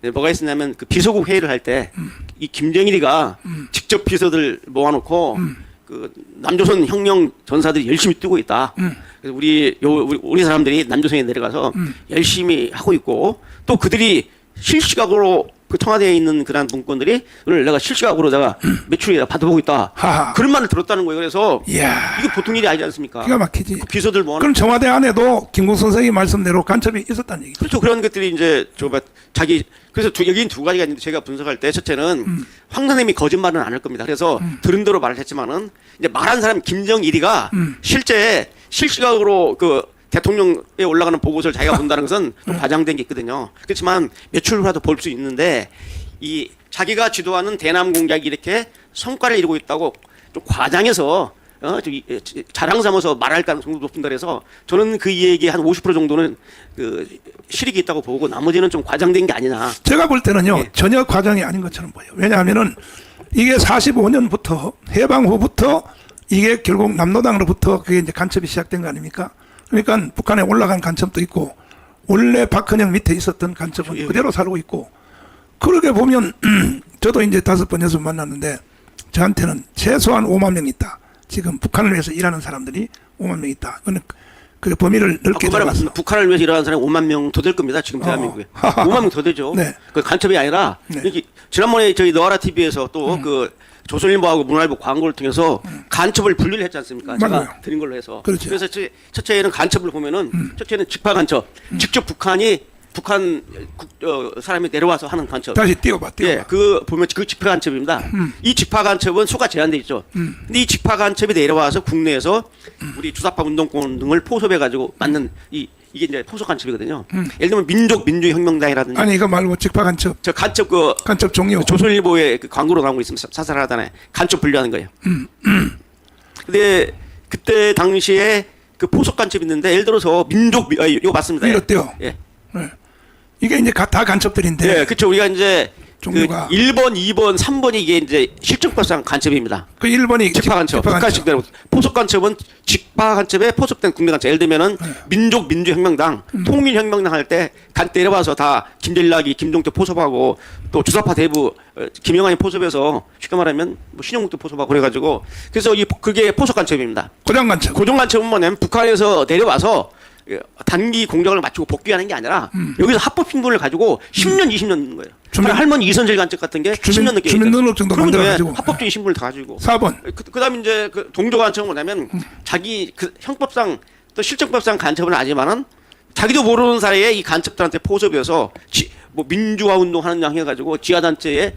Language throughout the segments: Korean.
네, 뭐가 있었냐면 그 비서국 회의를 할 때 이 김정일이가 직접 비서들 모아놓고 그 남조선 혁명 전사들이 열심히 뛰고 있다. 그래서 우리 사람들이 남조선에 내려가서 열심히 하고 있고 또 그들이 실시각으로 그 청와대에 있는 그런 문건들이 오늘 내가 실시각으로 내가 매출이 받아보고 있다. 하하. 그런 말을 들었다는 거예요. 그래서 이야. 이게 보통 일이 아니지 않습니까? 기가 막히지. 그 비서들 모아놓고 그럼 청와대 안에도 김국 선생이 말씀대로 간첩이 있었다는 얘기죠. 그렇죠. 그런 것들이 이제 자기 그래서 여기는 두 가지가 있는데 제가 분석할 때 첫째는 황 선생님이 거짓말은 안 할 겁니다. 그래서 들은 대로 말을 했지만은 이제 말한 사람 김정일이가 실제 실시각으로 그 대통령에 올라가는 보고서를 자기가 본다는 것은 좀 과장된 게 있거든요. 그렇지만 며칠 후라도 볼 수 있는데 이 자기가 지도하는 대남 공작이 이렇게 성과를 이루고 있다고 좀 과장해서 좀 자랑 삼아서 말할 가능성도 높은다 그래서 저는 그 얘기 한 50% 정도는 그 실익이 있다고 보고 나머지는 좀 과장된 게 아니냐. 제가 볼 때는요, 예. 전혀 과장이 아닌 것처럼 보여요. 왜냐하면은 이게 45년부터 해방 후부터 이게 결국 남노당으로부터 그게 이제 간첩이 시작된 거 아닙니까? 그러니까 북한에 올라간 간첩도 있고 원래 박헌영 밑에 있었던 간첩은 예. 그대로 살고 있고 그렇게 보면 저도 이제 5번 6번 만났는데 저한테는 최소한 5만 명 있다. 지금 북한을 위해서 일하는 사람들이 5만 명 있다. 그건 그 범위를 넓게 그 말은 들어가서. 북한을 위해서 일하는 사람이 5만 명 더 될 겁니다. 지금 대한민국에 5만 명 더 되죠. 네. 그 간첩이 아니라 네. 이게 지난번에 저희 너아라 TV에서 또 그 조선일보하고 문화일보 광고를 통해서 간첩을 분리를 했지 않습니까? 맞아요. 제가 드린 걸로 해서. 그렇죠. 그래서 첫째는 간첩을 보면은 첫째는 직파 간첩, 직접 북한 사람이 내려와서 하는 간첩. 다시 띄워봐. 예, 그 보면 그 직파 간첩입니다. 이 직파 간첩은 수가 제한돼 있죠. 근데 이 직파 간첩이 내려와서 국내에서 우리 주사파 운동권 등을 포섭해 가지고 만든 이게 이제 포섭 간첩이거든요. 예를 들면 민족민주혁명당이라든지 아니 이거 말고 직파 간첩. 저 간첩 간첩 종류. 조선일보에 그 광고로 나오고 있으면 사살하다네 간첩 분류하는 거예요. 근데 그때 당시에 그 포섭 간첩이 있는데 예를 들어서 이거 맞습니다. 이렇대요. 예. 네. 이게 이제 다 간첩들인데. 예, 그렇죠. 우리가 이제 종류가. 그 1번, 2번, 3번이 이게 이제 실정법상 간첩입니다. 그 1번이 직파 간첩, 북한식 대로 포섭 간첩은 직파 간첩에 포섭된 국내 간첩. 예를 들면은 민족민주혁명당, 통일혁명당 할 때 간 때려봐서 다 김전락이 김종태 포섭하고 또 주사파 대부 김영환이 포섭해서 쉽게 말하면 뭐 신영국도 포섭하고 그래가지고 그래서 그게 포섭 간첩입니다. 고정 간첩. 고정 간첩은 뭐냐면 북한에서 내려와서 단기 공작을 마치고 복귀하는 게 아니라 여기서 합법 신분을 가지고 10년, 20년 있는 거예요. 할머니 이선질 간첩 같은 게 10년 넘게 주민등록증도 만들어가지고. 합법적인 신분을 다 가지고. 4번. 그다음에 이제 그 동조 간첩은 뭐냐면 자기 그 형법상 또 실정법상 간첩은 아니지만은 자기도 모르는 사이에 이 간첩들한테 포섭해서 뭐 민주화 운동하는 양 해가지고 지하단체에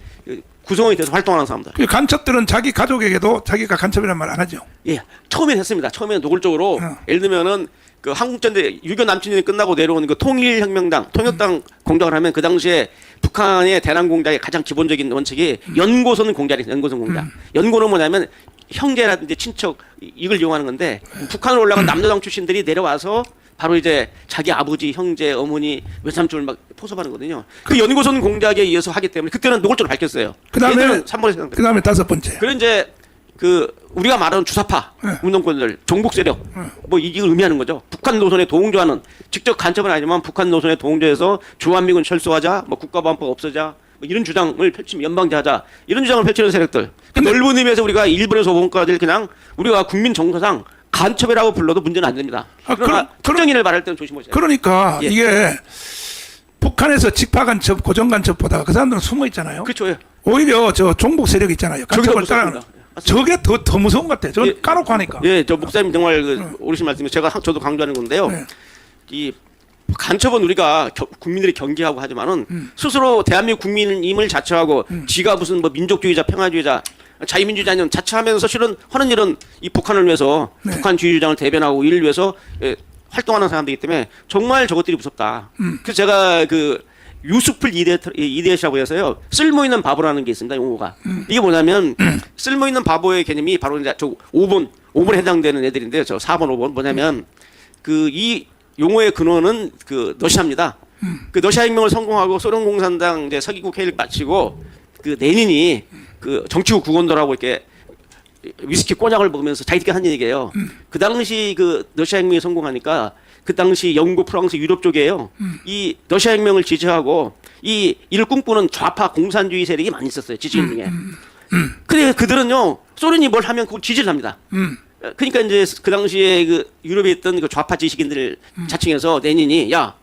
구성원이 돼서 활동하는 사람들. 그 간첩들은 자기 가족에게도 자기가 간첩이란 말 안 하죠. 예, 처음엔 했습니다. 처음에는 노골적으로 예를 들면은 그 한국전대 6.25 남친전이 끝나고 내려온 그 통일혁명당, 통역당 공작을 하면 그 당시에 북한의 대남 공작의 가장 기본적인 원칙이 연고선 공작이에요. 연고선 공작. 연고는 뭐냐면 형제라든지 친척 이걸 이용하는 건데 북한으로 올라간 남노당 출신들이 내려와서 바로 이제 자기 아버지, 형제, 어머니, 외삼촌을 막 포섭하는 거거든요. 그 연고선 공작에 의해서 하기 때문에 그때는 노골적으로 밝혔어요. 그다음에 3번에서 그다음에 5번째. 그런 이제 그 우리가 말하는 주사파 운동권들, 종북 세력 뭐 이걸 의미하는 거죠. 북한 노선에 동조하는 직접 간첩은 아니지만 북한 노선에 동조해서 주한미군 철수하자, 뭐 국가보안법 없애자, 뭐 이런 주장을 펼치면 연방제하자 이런 주장을 펼치는 세력들. 넓은 의미에서 우리가 1번에서 5번까지 그냥 우리가 국민 정서상 간첩이라고 불러도 문제는 안 됩니다. 그러나 특정인을 말할 때는 조심하셔야 돼요. 그러니까 예. 이게 북한에서 직파 간첩, 고정 간첩보다 그 사람들은 숨어 있잖아요. 그렇죠. 예. 오히려 저 종북 세력 있잖아요. 간첩을 따라하는. 저게 더 무서운 것 같아. 저는 예. 까놓고 하니까. 예, 저 목사님 정말 옳으신 말씀이 저도 강조하는 건데요. 네. 이 간첩은 우리가 국민들이 경계하고 하지만은 스스로 대한민국 국민임을 자처하고 지가 무슨 뭐 민족주의자, 평화주의자, 자유민주주의 아니면 자처하면서 실은 하는 일은 이 북한을 위해서 네. 북한주의 주장을 대변하고 이를 위해서 활동하는 사람들이기 때문에 정말 저것들이 무섭다. 그래서 제가 그 유스풀 이데시라고 해서요 쓸모있는 바보라는 게 있습니다. 용어가 이게 뭐냐면 쓸모있는 바보의 개념이 바로 이제 저 5번에 해당되는 애들인데요. 저 4번, 5번 뭐냐면 그 이 용어의 근원은 그 러시아입니다. 그 러시아 혁명을 성공하고 소련 공산당 이제 서기국 회의를 마치고 그 레닌이 그 정치국 국원들하고 이렇게 위스키 꼬냑을 먹으면서 자기들끼리 한 얘기예요. 그 당시 그 러시아 혁명이 성공하니까 그 당시 영국, 프랑스, 유럽 쪽에요. 이 러시아 혁명을 지지하고 이 이를 꿈꾸는 좌파 공산주의 세력이 많이 있었어요. 지지인 중에. 근데 그들은요 소련이 뭘 하면 그걸 지지를 합니다. 그러니까 이제 그 당시에 그 유럽에 있던 그 좌파 지식인들 자칭해서 레닌이 야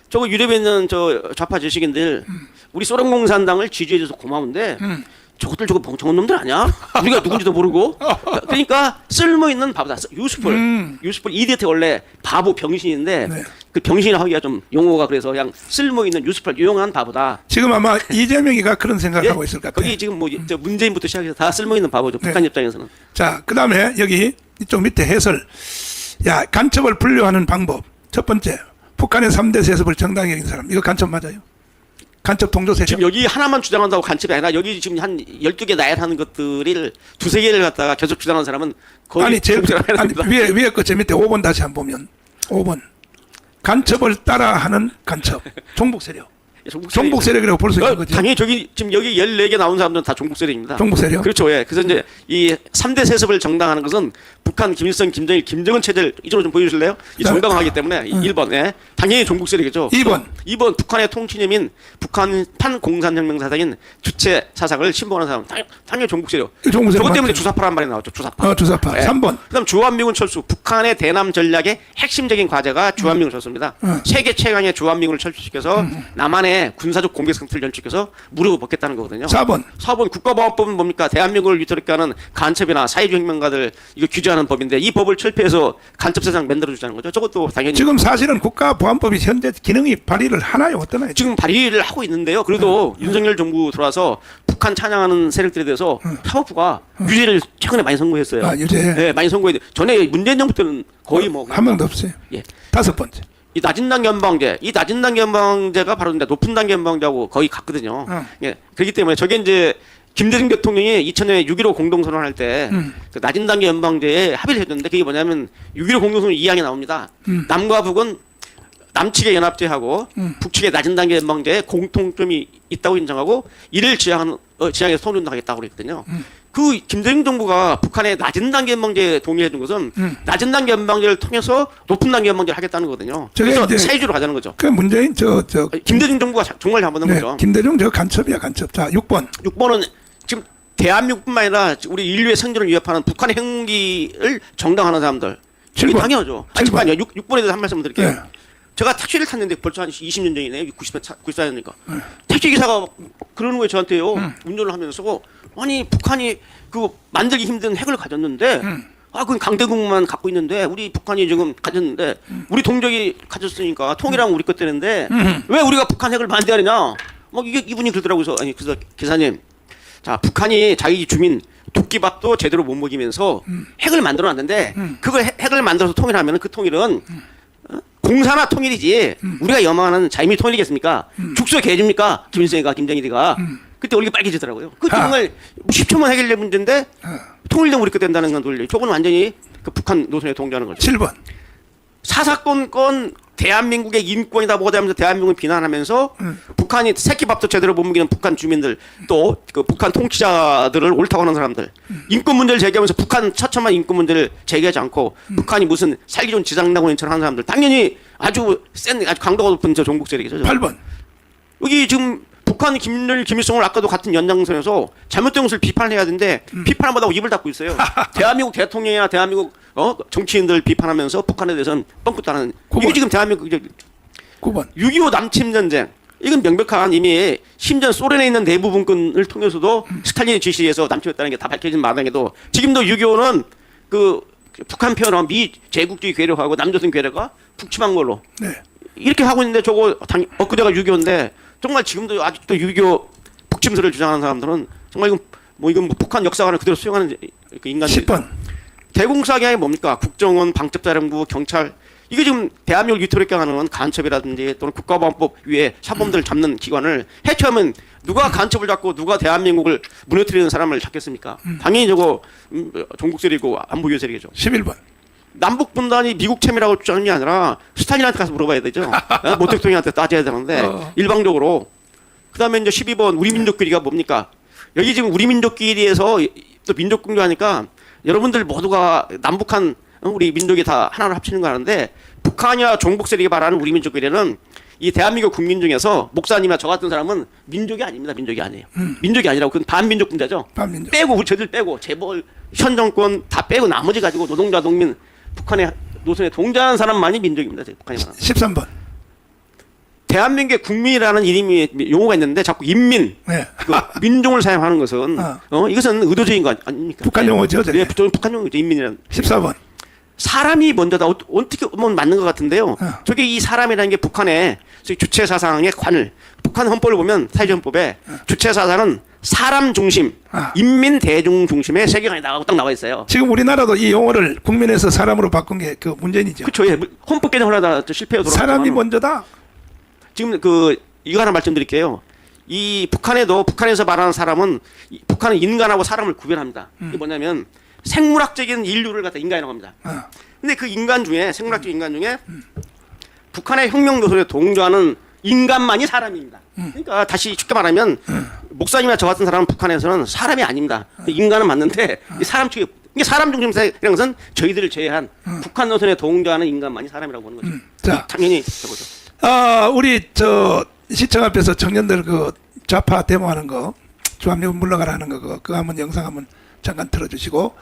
저거 유럽에 있는 저 좌파 지식인들 우리 소련 공산당을 지지해줘서 고마운데 저것들 저거 멍청한 놈들 아니야? 우리가 누군지도 모르고. 그러니까 쓸모 있는 바보다. 유스풀 이디어트 원래 바보 병신인데 네. 그 병신을 하기가 좀 용어가 그래서 그냥 쓸모 있는 유스풀 유용한 바보다. 지금 아마 이재명이가 그런 생각을 하고 있을 것 같아요. 거기 지금 뭐 저 문재인부터 시작해서 다 쓸모 있는 바보죠. 네. 북한 입장에서는. 자, 그 다음에 여기 이쪽 밑에 해설. 야, 간첩을 분류하는 방법. 첫 번째, 북한의 3대 세습을 정당히 여긴 사람. 이거 간첩 맞아요? 간첩 동조 세력. 지금 여기 하나만 주장한다고 간첩이 아니라 여기 지금 한 12개 나열하는 것들을 두세 개를 갖다가 계속 주장하는 사람은 거의 아니, 아니 됩니다. 위에 거제 밑에 5번 다시 한번 보면 5번. 간첩을 따라하는 간첩. 종북 세력. 종북 세력이라고 볼 수 있는 거죠. 당연히 저기 지금 여기 14개 나온 사람들은 다 종북 세력입니다. 종북 세력. 그렇죠. 예. 그래서 이제 이 3대 세습을 정당하는 것은 북한 김일성, 김정일, 김정은 체제를 이쪽으로 좀 보여주실래요? 이 정당화하기 때문에 1번. 예. 당연히 종북 세력이죠. 2번 북한의 통치념인 북한 판공산혁명 사상인 주체 사상을 신봉하는 사람. 당연히 종북 세력. 종북 세력 저것 때문에 맞죠. 주사파란 말이 나왔죠. 주사파. 주사파. 예. 3번. 그다음 주한미군 철수. 북한의 대남 전략의 핵심적인 과제가 주한미군 철수입니다. 세계 최강의 주한미군을 철수시켜서 남한의 군사적 공격 상태를 연출해서 무릎을 벗겠다는 거거든요. 4번. 국가보안법은 뭡니까? 대한민국을 위태롭게 하는 간첩이나 사회주의 혁명가들 이거 규제하는 법인데 이 법을 철폐해서 간첩 세상 만들어주자는 거죠. 저것도 당연히 지금 사실은 국가보안법이 현재 기능이 발휘를 하나요? 어떠나요? 지금 발의를 하고 있는데요. 그래도 윤석열 정부 들어와서 북한 찬양하는 세력들에 대해서 사법부가 유죄를 최근에 많이 선고했어요. 아, 유죄. 네, 많이 선고했는데 전에 문재인 정부 때는 거의 뭐 한 명도 없어요. 예. 5번째. 이 낮은 단계 연방제, 이 낮은 단계 연방제가 바로 이제 높은 단계 연방제하고 거의 같거든요. 예, 그렇기 때문에 저게 이제 김대중 대통령이 2000년에 6.15 공동선언할 때 그 낮은 단계 연방제에 합의를 했는데 그게 뭐냐면 6.15 공동선언 2항이 나옵니다. 남과 북은 남측의 연합제하고 북측의 낮은 단계 연방제에 공통점이 있다고 인정하고 이를 지향해서 통일운동하겠다고 그랬거든요. 그 김대중 정부가 북한의 낮은 단계 연방제에 동의해 준 것은 낮은 단계 연방제를 통해서 높은 단계 연방제를 하겠다는 거거든요. 그래서 사회주의로 가자는 거죠. 그 문재인 김대중 정부가 정말 잘못한 네, 거죠. 김대중 간첩이야 간첩. 자, 6번. 6번은 지금 대한민국뿐만 아니라 우리 인류의 생존을 위협하는 북한의 핵무기를 정당화하는 사람들. 7번. 당연하죠. 잠깐만요. 6번에 대해서 한 말씀 드릴게요. 네. 제가 택시를 탔는데 벌써 한 20년 전이네. 94년이니까. 택시 기사가 그러는 거예요, 저한테요. 운전을 하면서. 아니, 북한이 그 만들기 힘든 핵을 가졌는데, 그건 강대국만 갖고 있는데, 우리 북한이 지금 가졌는데, 우리 동족이 가졌으니까 통일하면 우리 것 되는데, 왜 우리가 북한 핵을 반대하느냐? 막 이게 이분이 그러더라고요. 그래서 기사님, 자, 북한이 자기 주민 도끼밥도 제대로 못 먹이면서 핵을 만들어 놨는데, 그걸 핵을 만들어서 통일하면 그 통일은 공산화 통일이지 우리가 염원하는 자유민주 통일이겠습니까? 죽서 개집니까? 김일성이가 김정일이가 그때 얼굴이 빨개지더라고요. 그 정말 10초만 해결될 문제인데 통일되면 우리 거 된다는 건 논리. 저건 완전히 그 북한 노선에 동조하는 거죠. 7번. 사사건건 대한민국의 인권이다 뭐다 하면서 대한민국을 비난하면서 북한이 새끼밥도 제대로 못 먹이는 북한 주민들 또 그 북한 통치자들을 옳다고 하는 사람들 인권 문제를 제기하면서 북한 처참한 인권 문제를 제기하지 않고 북한이 무슨 살기 좋은 지상당원인처럼 하는 사람들 당연히 아주 강도가 높은 저 종북 세력이죠. 8번. 여기 지금 북한 김일성, 김일성을 아까도 같은 연장선에서 잘못된 것을 비판해야 되는데 비판 안 받고 입을 닫고 있어요. 대한민국 대통령이나 대한민국 정치인들 비판하면서 북한에 대해서는 뻥끗도 안 하는. 이게 지금 대한민국 9번. 6.25 남침 전쟁. 이건 명백한 이미 심지어 소련에 있는 대부분권을 통해서도 스탈린의 지시에서 남침했다는 게 다 밝혀진 마당에도 지금도 6.25는 그 북한 표현은 미 제국주의 괴력하고 남조선 괴력과 북침한 걸로 네. 이렇게 하고 있는데 저거 엊그제가 6.25인데 정말 지금도 아직도 6.25 북침설을 주장하는 사람들은 정말 이건 북한 역사관을 그대로 수용하는 인간들. 10번. 대공사기하에 뭡니까? 국정원, 방첩사령부, 경찰 이게 지금 대한민국을 위태롭게 하는 간첩이라든지 또는 국가보안법 위에 사범들을 잡는 기관을 해체하면 누가 간첩을 잡고 누가 대한민국을 무너뜨리는 사람을 잡겠습니까? 당연히 저거 종북 세력이고 안보유 세력이죠. 11번. 남북 분단이 미국 참여라고 주장이 아니라 스탈린한테 가서 물어봐야 되죠. 모 대통령한테 따져야 되는데 일방적으로. 그다음에 이제 12번 우리 민족끼리가 뭡니까? 여기 지금 우리 민족끼리에서 또 민족공유하니까 여러분들 모두가 남북한 우리 민족이 다 하나로 합치는 거 하는데 북한이나 종북 세력이 말하는 우리 민족끼리는 이 대한민국 국민 중에서 목사님이나 저 같은 사람은 민족이 아닙니다. 민족이 아니에요. 민족이 아니라고 그건 반민족 분자죠. 반민족. 빼고 저들 빼고 재벌 현 정권 다 빼고 나머지 가지고 노동자 농민 북한의 노선에 동조하는 사람만이 민족입니다. 북한이 말하는. 13번. 대한민국의 국민이라는 이름이 용어가 있는데 자꾸 인민, 네. 그 민족을 사용하는 것은 이것은 의도적인 거 아닙니까? 북한 용어죠. 네, 북한 용어죠. 인민이라는. 14번. 사람이 먼저다. 어떻게 보면 맞는 것 같은데요. 저게 이 사람이라는 게 북한의 주체 사상의 관을 북한 헌법을 보면 사회주의 헌법에 주체 사상은 사람 중심, 인민 대중 중심의 세계관이 딱 나와 있어요. 지금 우리나라도 이 용어를 국민에서 사람으로 바꾼 게 그 문재인이죠. 그렇죠. 예. 헌법 개정하려다 실패해서 사람이 먼저다. 지금 이거 하나 말씀드릴게요. 이 북한에서 말하는 사람은 북한은 인간하고 사람을 구별합니다. 이게 뭐냐면 생물학적인 인류를 갖다 인간이라고 합니다. 근데 그 인간 중에 생물학적 인간 중에 북한의 혁명 노선에 동조하는 인간만이 사람입니다. 그러니까 다시 쉽게 말하면 목사님이나 저 같은 사람은 북한에서는 사람이 아닙니다. 인간은 맞는데 이 사람 측에 이게 사람 중심이라는 것은 저희들을 제외한 북한 노선에 동조하는 인간만이 사람이라고 보는 거죠. 자, 당연히 저거죠. 우리 저 시청 앞에서 청년들 그 좌파 데모하는 거, 주한미군 물러가라는 거, 그거 한번 영상 한번 잠깐 틀어주시고,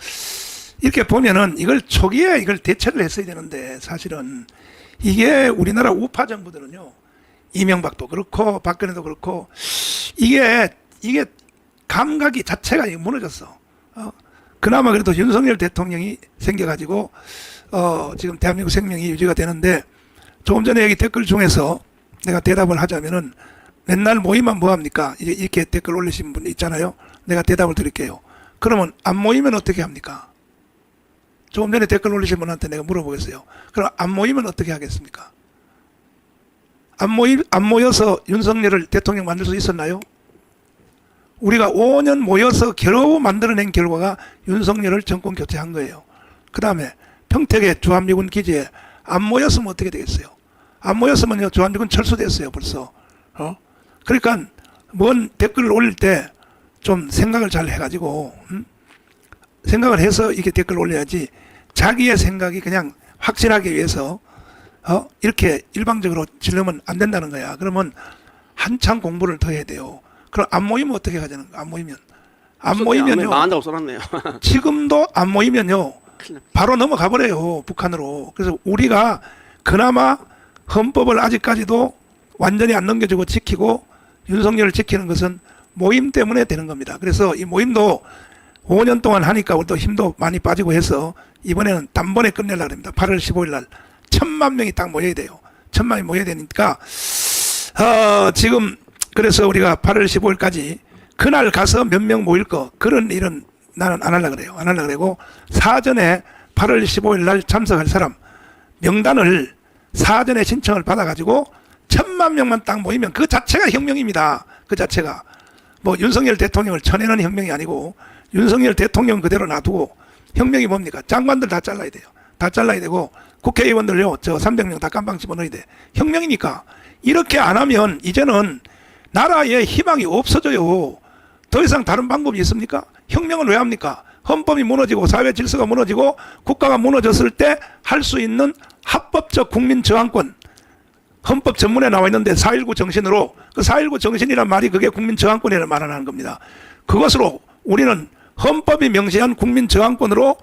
이렇게 보면은 이걸 초기에 이걸 대처를 했어야 되는데 사실은 이게 우리나라 우파 정부들은요, 이명박도 그렇고 박근혜도 그렇고 이게 감각이 자체가 무너졌어. 그나마 그래도 윤석열 대통령이 생겨가지고 지금 대한민국 생명이 유지가 되는데, 조금 전에 여기 댓글 중에서 내가 대답을 하자면은 맨날 모이면 뭐합니까? 이렇게 댓글 올리신 분 있잖아요. 내가 대답을 드릴게요. 그러면 안 모이면 어떻게 합니까? 조금 전에 댓글 올리신 분한테 내가 물어보겠어요. 그럼 안 모이면 어떻게 하겠습니까? 안 모여서 윤석열을 대통령 만들 수 있었나요? 우리가 5년 모여서 겨우 만들어낸 결과가 윤석열을 정권 교체한 거예요. 그 다음에 평택의 주한미군 기지에 안 모였으면 어떻게 되겠어요? 안 모였으면요, 주한미군 철수됐어요, 벌써. 그러니까 뭔 댓글을 올릴 때 좀 생각을 잘 해가지고, 생각을 해서 이렇게 댓글 올려야지, 자기의 생각이 그냥 확실하기 위해서 이렇게 일방적으로 지르면 안 된다는 거야. 그러면 한참 공부를 더 해야 돼요. 그럼 안 모이면 어떻게 가자는 거야? 안 모이면요. 망한다고 써놨네요. 지금도 안 모이면요, 바로 넘어가 버려요, 북한으로. 그래서 우리가 그나마 헌법을 아직까지도 완전히 안 넘겨주고 지키고 윤석열을 지키는 것은 모임 때문에 되는 겁니다. 그래서 이 모임도 5년 동안 하니까 우리도 힘도 많이 빠지고 해서 이번에는 단번에 끝내려고 합니다. 8월 15일 날 1000만 명이 딱 모여야 돼요. 1000만이 모여야 되니까 지금 그래서 우리가 8월 15일까지 그날 가서 몇 명 모일 거, 그런 일은 나는 안 하려고 그래요. 안 하려고 그러고, 사전에 8월 15일 날 참석할 사람 명단을 사전에 신청을 받아가지고 1000만 명만 딱 모이면 그 자체가 혁명입니다. 그 자체가. 뭐 윤석열 대통령을 쳐내는 혁명이 아니고, 윤석열 대통령 그대로 놔두고, 혁명이 뭡니까? 장관들 다 잘라야 돼요. 다 잘라야 되고, 국회의원들요, 저 300명 다 깜빵 집어넣어야 돼. 혁명이니까. 이렇게 안 하면 이제는 나라에 희망이 없어져요. 더 이상 다른 방법이 있습니까? 혁명을 왜 합니까? 헌법이 무너지고 사회 질서가 무너지고 국가가 무너졌을 때 할 수 있는 합법적 국민 저항권, 헌법 전문에 나와 있는데 4.19 정신으로, 그 4.19 정신이란 말이 그게 국민 저항권이라는 말을 하는 겁니다. 그것으로 우리는 헌법이 명시한 국민 저항권으로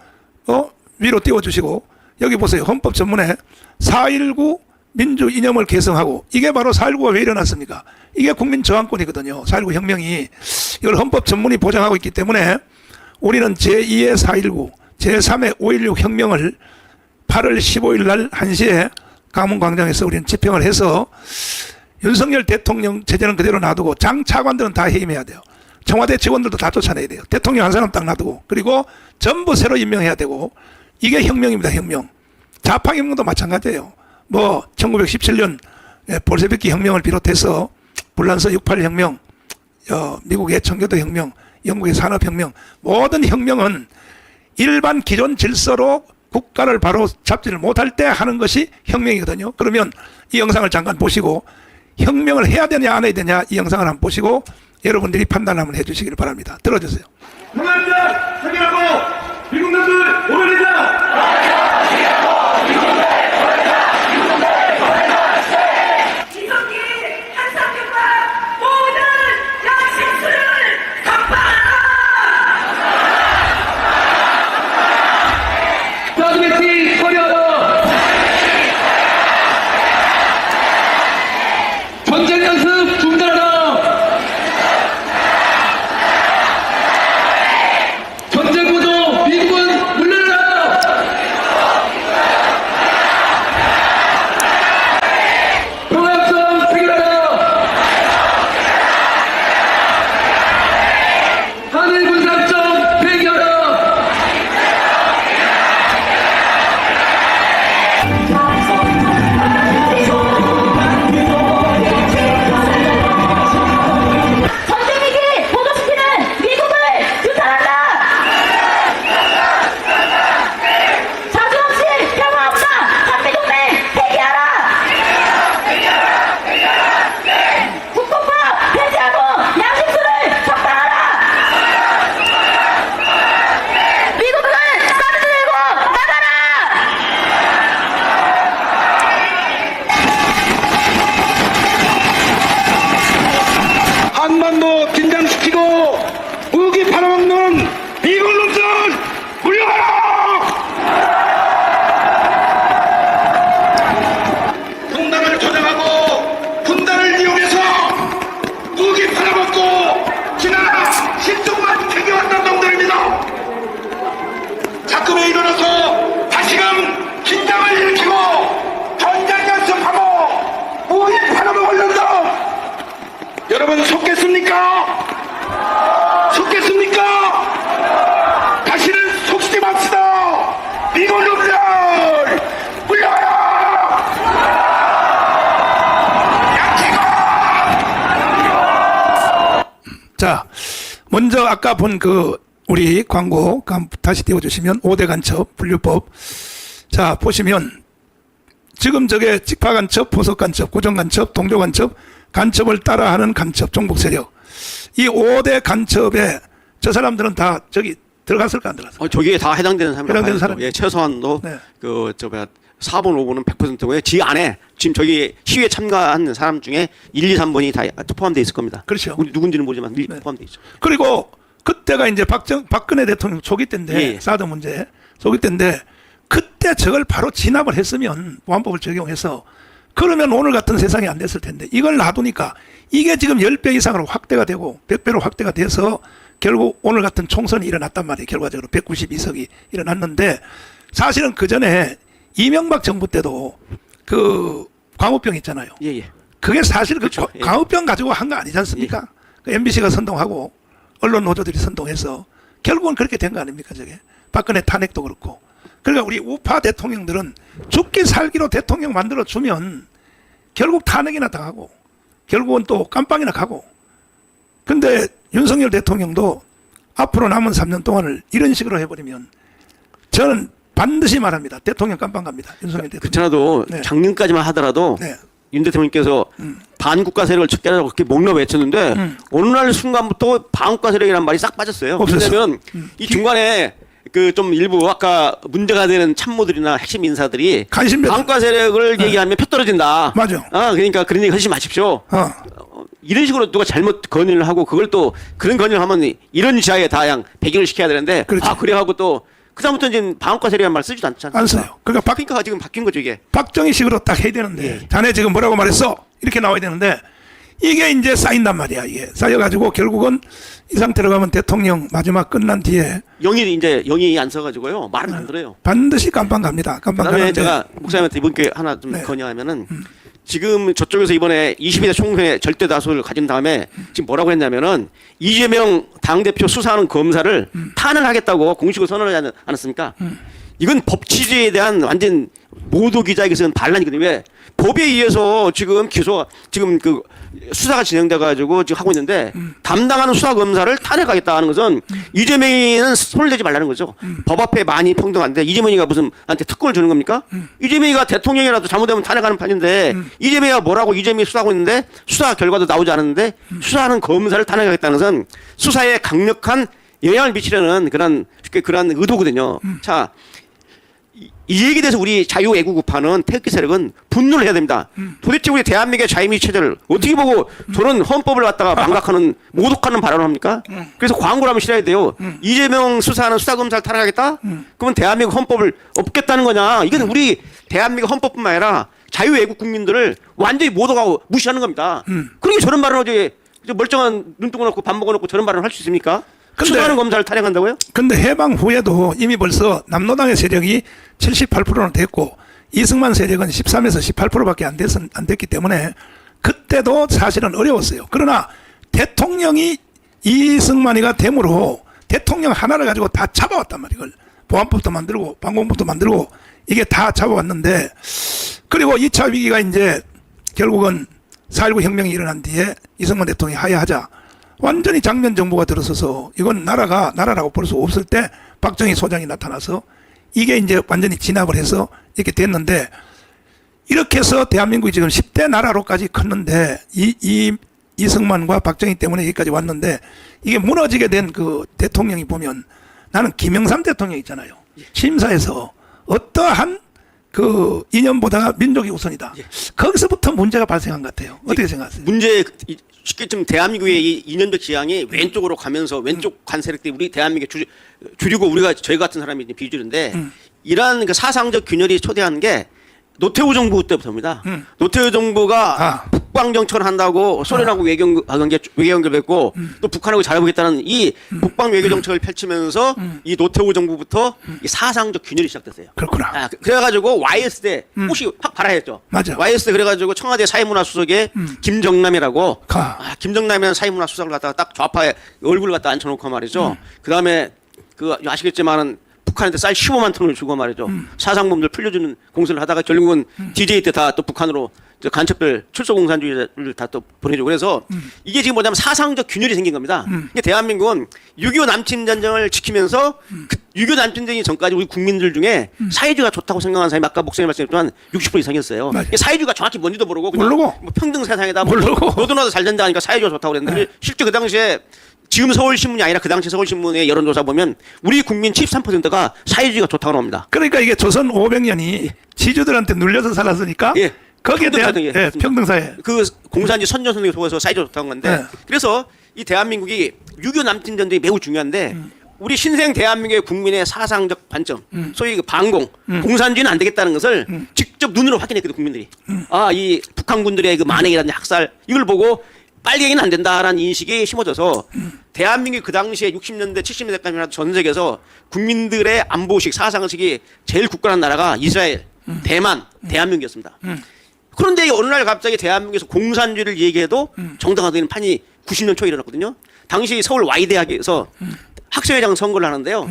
위로 띄워주시고, 여기 보세요. 헌법 전문에 4.19 민주 이념을 계승하고, 이게 바로 4.19가 왜 일어났습니까? 이게 국민 저항권이거든요. 4.19 혁명이. 이걸 헌법 전문이 보장하고 있기 때문에 우리는 제2의 4.19, 제3의 5.16 혁명을 8월 15일 날 1시에 강문광장에서 우리는 집행을 해서 윤석열 대통령 체제는 그대로 놔두고 장 차관들은 다 해임해야 돼요. 청와대 직원들도 다 쫓아내야 돼요. 대통령 한 사람 딱 놔두고, 그리고 전부 새로 임명해야 되고, 이게 혁명입니다. 혁명. 좌파 혁명도 마찬가지예요. 뭐 1917년 볼셰비키 혁명을 비롯해서 불란서 68 혁명, 미국의 청교도 혁명, 영국의 산업혁명, 모든 혁명은 일반 기존 질서로 국가를 바로 잡지를 못할 때 하는 것이 혁명이거든요. 그러면 이 영상을 잠깐 보시고, 혁명을 해야 되냐 안 해야 되냐 이 영상을 한번 보시고 여러분들이 판단을 한번 해주시길 바랍니다. 들어주세요. 평화입니다. 해결하고 미국 놈들 오늘이다. 한반도 긴장시키고 무기 팔아먹는 미국 놈들 물러가라! 분단을 조장하고 분단을 이용해서 무기 팔아먹고 지난 10동만 챙겨왔던 놈들입니다. 자금에 일어나서 다시금 긴장을 일으키고 전쟁 연습하고 무기 팔아먹으려는 놈 여러분 속겠습니까? 속겠습니까? 다시는 속지 맙시다. 미국 놈들 물러가라. 자, 먼저 아까 본 우리 광고 다시 띄워주시면 5대 간첩 분류법. 자, 보시면 지금 저게 직파 간첩, 포석 간첩, 고정 간첩, 동조 간첩, 간첩을 따라하는 간첩, 종북 세력. 이 5대 간첩에 저 사람들은 다 저기 들어갔을까 안 들어갔을까? 저기에 다 해당되는 사람이 해당되는 사람이. 예, 최소한도 네. 4번, 5번은 100%고요. 지 안에 지금 저기 시위에 참가한 사람 중에 1, 2, 3번이 다 포함되어 있을 겁니다. 그렇죠. 우리 누군지는 모르지만 네. 포함되어 있죠. 그리고 그때가 이제 박근혜 대통령 초기 때인데 예. 사드 문제 초기 때인데 그때 저걸 바로 진압을 했으면 보안법을 적용해서 그러면 오늘 같은 세상이 안 됐을 텐데 이걸 놔두니까 이게 지금 10배 이상으로 확대가 되고 100배로 확대가 돼서 결국 오늘 같은 총선이 일어났단 말이에요. 결과적으로 192석이 일어났는데 사실은 그 전에 이명박 정부 때도 광우병 있잖아요. 예. 그게 사실 그렇죠. 예. 광우병 가지고 한 거 아니지 않습니까? 그 MBC가 선동하고 언론 노조들이 선동해서 결국은 그렇게 된 거 아닙니까? 저게 박근혜 탄핵도 그렇고. 그러니까 우리 우파 대통령들은 죽기 살기로 대통령 만들어 주면 결국 탄핵이나 당하고 결국은 또 깜빵이나 가고. 근데 윤석열 대통령도 앞으로 남은 3년 동안을 이런 식으로 해버리면 저는 반드시 말합니다. 대통령 깜빵 갑니다. 윤석열 대통령. 그렇잖아도 네. 작년까지만 하더라도 네. 윤 대통령께서 반국가 세력을 척결하라고 그렇게 목로 외쳤는데 어느 날 순간부터 반국가 세력이라는 말이 싹 빠졌어요. 없었어요. 왜냐하면 이 중간에 좀 일부 아까 문제가 되는 참모들이나 핵심 인사들이 관심별. 반국가 세력을 얘기하면 표 떨어진다. 맞아. 그러니까 그런 얘기 하지 마십시오. 이런 식으로 누가 잘못 건의를 하고 그걸 또 그런 건의를 하면 이런 지하에 다 그냥 배경을 시켜야 되는데 그렇죠. 그래 하고 또 그다음부터 이제 반국가 세력이라는 말 쓰지도 않지 않습니까? 안 써요. 그러니까 그러니까 지금 바뀐 거죠 이게. 박정희 식으로 딱 해야 되는데 예. 자네 지금 뭐라고 말했어? 이렇게 나와야 되는데 이게 이제 쌓인단 말이야. 이게 쌓여가지고 결국은 이 상태로 가면 대통령 마지막 끝난 뒤에 영이 안 써가지고요 말은 안 들어요. 반드시 깜빵 갑니다. 깜빵 그다음에 가는데 제가 목사님한테 이번 기회에 하나 좀 네. 건의하면은 지금 저쪽에서 이번에 22대 총회 절대 다수를 가진 다음에 지금 뭐라고 했냐면은 이재명 당대표 수사하는 검사를 탄핵하겠다고 공식으로 선언을 하지 않았습니까? 이건 법치주의에 대한 완전 모독이자 반란이거든요. 왜? 법에 의해서 지금 지금 수사가 진행돼가지고 지금 하고 있는데 담당하는 수사검사를 탄핵하겠다 하는 것은 이재명이는 손을 대지 말라는 거죠. 법 앞에 많이 평등한데 이재명이가 무슨 한테 특권을 주는 겁니까? 이재명이가 대통령이라도 잘못하면 탄핵하는 판인데 이재명이가 뭐라고 이재명이 수사하고 있는데 수사 결과도 나오지 않았는데 수사하는 검사를 탄핵하겠다는 것은 수사에 강력한 영향을 미치려는 그런 의도거든요. 자, 이 얘기에 대해서 우리 자유애국우파는 태극기 세력은 분노를 해야 됩니다. 도대체 우리 대한민국의 자유민주 체제를 어떻게 보고 저런 헌법을 갖다가 망각하는 모독하는 발언을 합니까? 그래서 광고를 하면 싫어야 돼요. 이재명 수사하는 수사검사를 탄핵하겠다? 그러면 대한민국 헌법을 없겠다는 거냐? 이건 우리 대한민국 헌법뿐만 아니라 자유애국 국민들을 완전히 모독하고 무시하는 겁니다. 그러니까 저런 발언을 어제 멀쩡한 눈뜨고 놓고 밥 먹어놓고 저런 발언을 할 수 있습니까? 수사하는 검사를 탄핵한다고요? 근데 해방 후에도 이미 벌써 남로당의 세력이 78%는 됐고 이승만 세력은 13에서 18%밖에 안 됐기 때문에 그때도 사실은 어려웠어요. 그러나 대통령이 이승만이가 됨으로 대통령 하나를 가지고 다 잡아왔단 말이에요. 이걸 보안법도 만들고 방공법도 만들고 이게 다 잡아왔는데 그리고 2차 위기가 이제 결국은 4.19 혁명이 일어난 뒤에 이승만 대통령이 하야하자 완전히 장면 정부가 들어서서 이건 나라라고 볼 수 없을 때 박정희 소장이 나타나서 이게 이제 완전히 진압을 해서 이렇게 됐는데 이렇게 해서 대한민국이 지금 10대 나라로까지 컸는데 이승만과 박정희 때문에 여기까지 왔는데 이게 무너지게 된 그 대통령이 보면 나는 김영삼 대통령 있잖아요. 심사에서 어떠한 그 이념보다 민족이 우선이다. 거기서부터 문제가 발생한 것 같아요. 어떻게 생각하세요? 쉽게 좀 대한민국의 이 이념적 지향이 왼쪽으로 가면서 왼쪽 관 세력들이 우리 대한민국에 줄이고 우리가 저희 같은 사람이 이제 비주류인데 이러한 그 사상적 균열이 초래한 게 노태우 정부 때부터입니다. 노태우 정부가 북방 정책을 한다고 소련하고 외교관계 맺고 또 북한하고 잘해보겠다는 이 북방 외교 정책을 펼치면서 이 노태우 정부부터 이 사상적 균열이 시작됐어요. 그렇구나. 그래가지고 YS 때 혹시 확 발화했죠. 맞아. YS 때 그래가지고 청와대 사회문화수석에 김정남이라고 김정남이라는 사회문화수석을 갖다가 딱 좌파에 얼굴을 갖다 앉혀놓고 말이죠. 그 다음에 그 아시겠지만은 북한한테 쌀 15만 톤을 주고 말이죠. 사상범들 풀려주는 공세를 하다가 결국은 DJ 때 다 또 북한으로 간첩들 출소공산주의를 다 또 보내주고 그래서 이게 지금 뭐냐면 사상적 균열이 생긴 겁니다. 이게 대한민국은 6.25 남침 전쟁을 지키면서 6.25 남침 전쟁 전까지 우리 국민들 중에 사회주의가 좋다고 생각하는 사람이 아까 목사님 말씀했지만 60% 이상이었어요. 이게 사회주의가 정확히 뭔지도 모르고 그냥 모르고. 뭐 평등 세상에다 뭐 모르고. 너도 나도 잘 된다 하니까 사회주의가 좋다고 그랬는데 실제 그 당시에 지금 서울신문이 아니라 그 당시 서울신문의 여론조사 보면 우리 국민 73%가 사회주의가 좋다고 나옵니다. 그러니까 이게 조선 500년이 지주들한테 눌려서 살았으니까 예. 거기에 대한 평등사회. 예, 평등사회. 그 공산주의 선전선생에 속해서 사회주의가 좋다는 건데 네. 그래서 이 대한민국이 6.25 남침 전쟁이 매우 중요한데 우리 신생 대한민국의 국민의 사상적 관점 소위 그 반공 공산주의는 안 되겠다는 것을 직접 눈으로 확인했거든요. 국민들이. 아, 이 북한군들의 그 만행이라든지 학살 이걸 보고 빨갱이는 안 된다라는 인식이 심어져서 대한민국이 그 당시에 60년대 70년대까지나 전 세계에서 국민들의 안보식 사상식이 제일 굳건한 나라가 이스라엘, 대만, 대한민국이었습니다. 그런데 어느 날 갑자기 대한민국에서 공산주의를 얘기해도 정당화되는 판이 90년 초에 일어났거든요. 당시 서울 Y대학에서 학생회장 선거를 하는데요.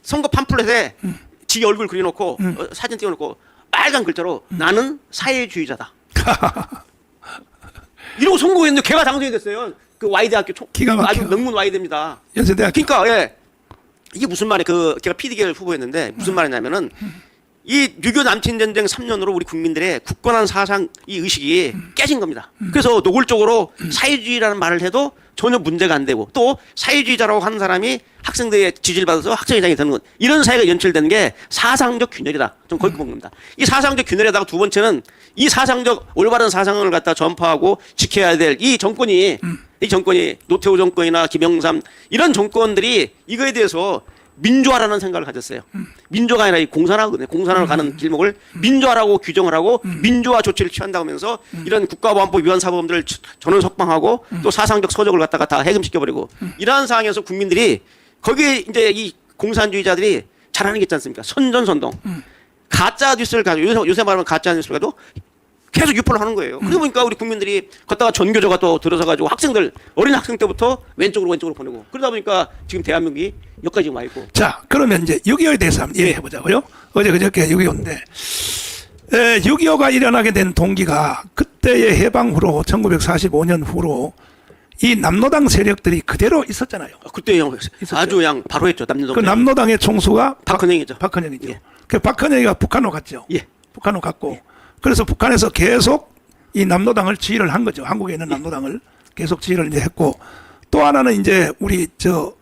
선거 팜플렛에 지 얼굴 그려놓고 사진 띄워놓고 빨간 글자로 나는 사회주의자다. 이러고 선거했는데 걔가 당선이 됐어요. 그 Y대학교 기가 막혀. 아주 명문 Y대입니다. 연세대학교. 그러니까 예. 이게 무슨 말이에요? 걔가 PD계를 후보였는데 무슨 말이냐면은 이 6.25 남침 전쟁 3년으로 우리 국민들의 굳건한 사상 이 의식이 깨진 겁니다. 그래서 노골적으로 사회주의라는 말을 해도 전혀 문제가 안 되고 또 사회주의자라고 하는 사람이 학생들의 지지를 받아서 학생회장이 되는 것 이런 사회가 연출되는 게 사상적 균열이다. 좀 거기 본 겁니다. 이 사상적 균열에다가 두 번째는 이 사상적 올바른 사상을 갖다 전파하고 지켜야 될 이 정권이 노태우 정권이나 김영삼 이런 정권들이 이거에 대해서 민주화라는 생각을 가졌어요. 민주화가 아니라 이 공산화거든요. 공산화로 가는 길목을 민주화라고 규정을 하고 민주화 조치를 취한다고 하면서 이런 국가보안법 위반 사범들을 전원 석방하고 또 사상적 서적을 갖다가 다 해금시켜버리고 이러한 상황에서 국민들이 거기에 이제 이 공산주의자들이 잘하는 게 있지 않습니까? 선전선동. 가짜 뉴스를 가지고 요새 말하면 가짜 뉴스를 가지고 계속 유포를 하는 거예요. 그러다 보니까 우리 국민들이 걷다가 전교조가 또 들어서가지고 학생들 어린 학생 때부터 왼쪽으로 보내고 그러다 보니까 지금 대한민국이 여기까지 와 있고. 자, 그러면 이제 6.25에 대해서 한번 얘기해 보자고요. 어제 그저께 6.25인데 6.25가 일어나게 된 동기가 그때의 해방 후로 1945년 후로 이 남노당 세력들이 그대로 있었잖아요. 그때 아주 그냥 바로 했죠. 남노당. 그 남노당의 총수가 박헌영이죠. 박헌영이죠. 예. 그 박헌영이가 북한으로 갔죠. 예. 북한으로 갔고 그래서 북한에서 계속 이 남노당을 지휘를 한 거죠. 한국에 있는 남노당을 계속 지휘를 이제 했고 또 하나는 이제 우리 저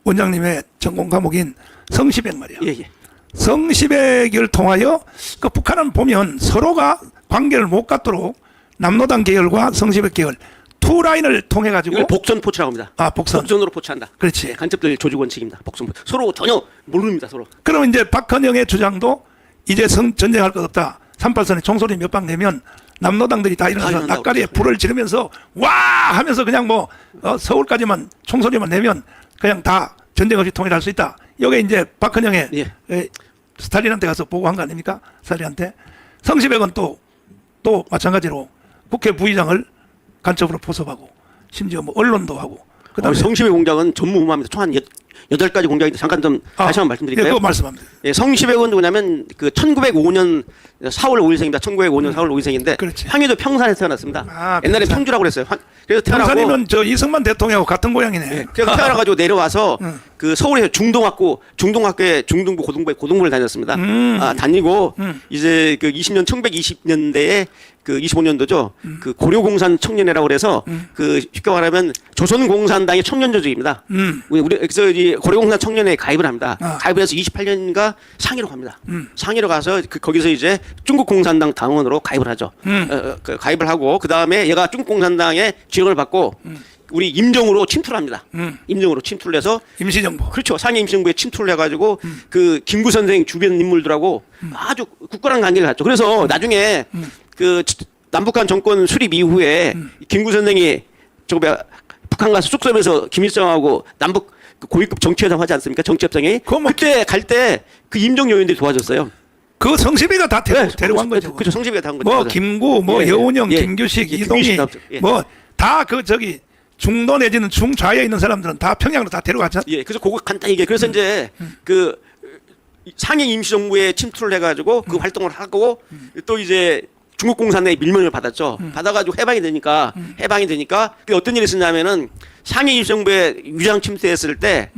원장님의 전공 과목인 성시백 말이야. 예. 성시백을 통하여 그 북한은 보면 서로가 관계를 못 갖도록 남노당 계열과 성시백 계열 투 라인을 통해 가지고 이걸 복선포치라고 합니다. 복선. 복선으로 포치한다. 그렇지. 네, 간첩들 조직 원칙입니다. 복선. 서로 전혀 모릅니다. 서로. 그러면 이제 박헌영의 주장도 이제 전쟁할 것 없다. 38선에 총소리 몇 방 내면 남노당들이 다 일어나서 낯가리에 불을 지르면서 와 하면서 그냥 뭐 서울까지만 총소리만 내면 그냥 다 전쟁 없이 통일할 수 있다. 이게 이제 박헌영의 스탈린한테 가서 보고한 거 아닙니까? 스탈린한테. 성시백은 또 마찬가지로 국회 부의장을 간첩으로 포섭하고 심지어 뭐 언론도 하고. 그다음에 성시백 공작은 전무후무합니다. 총 한 8가지 공작인데 잠깐 좀 다시 한번 말씀드릴까요? 예, 그거 말씀합니다. 예, 성시백은 뭐냐면 그 1905년 4월 5일생입니다. 1905년 4월 5일생인데 그렇지. 황해도 평산에 태어났습니다. 옛날에 평산. 평주라고 그랬어요. 그래서 태어나고 평산이면 저 이승만 대통령하고 같은 고향이네. 예, 그래서 태어나가지고 내려와서 그 서울에서 중동학교에 중등부 고등부를 다녔습니다. 다니고 이제 그 1920년대에 그 25년도죠. 그 고려공산 청년회라고 그래서 그 쉽게 말하면 조선공산당의 청년 조직입니다. 우리 그래서 이 고려공산 청년회에 가입을 합니다. 가입을 해서 28년인가 상해로 갑니다. 상해로 가서 거기서 이제 중국 공산당 당원으로 가입을 하죠. 가입을 하고 그 다음에 얘가 중국 공산당의 지원을 받고 우리 임정으로 침투를 합니다. 임정으로 침투를 해서 임시정부. 그렇죠. 상해 임시정부에 침투를 해가지고 그 김구 선생 주변 인물들하고 아주 굳건한 관계를 갖죠. 그래서 나중에 그 남북한 정권 수립 이후에 김구 선생이 북한 가서 쑥섬에서 김일성하고 남북 고위급 정치회담 하지 않습니까? 정치협정이. 그때 갈 때 그 임정 요인들이 도와줬어요. 그 성시비가 다 데려간 거죠. 그렇죠. 성시비가 다 한 거죠. 뭐 김구, 뭐 여운형, 예. 김규식, 예. 이동희, 김규식 뭐 다 그 저기 중도 내지는 중좌에 있는 사람들은 다 평양으로 다 데려갔죠. 예. 그래서 그거 간단히 얘기해. 그래서 이제 그 상해 임시정부에 침투를 해가지고 그 활동을 하고 또 이제 중국 공산당의 밀면을 받았죠. 받아가지고 해방이 되니까 그 어떤 일이 있었냐면은 상해 임시정부에 위장 침투했을 때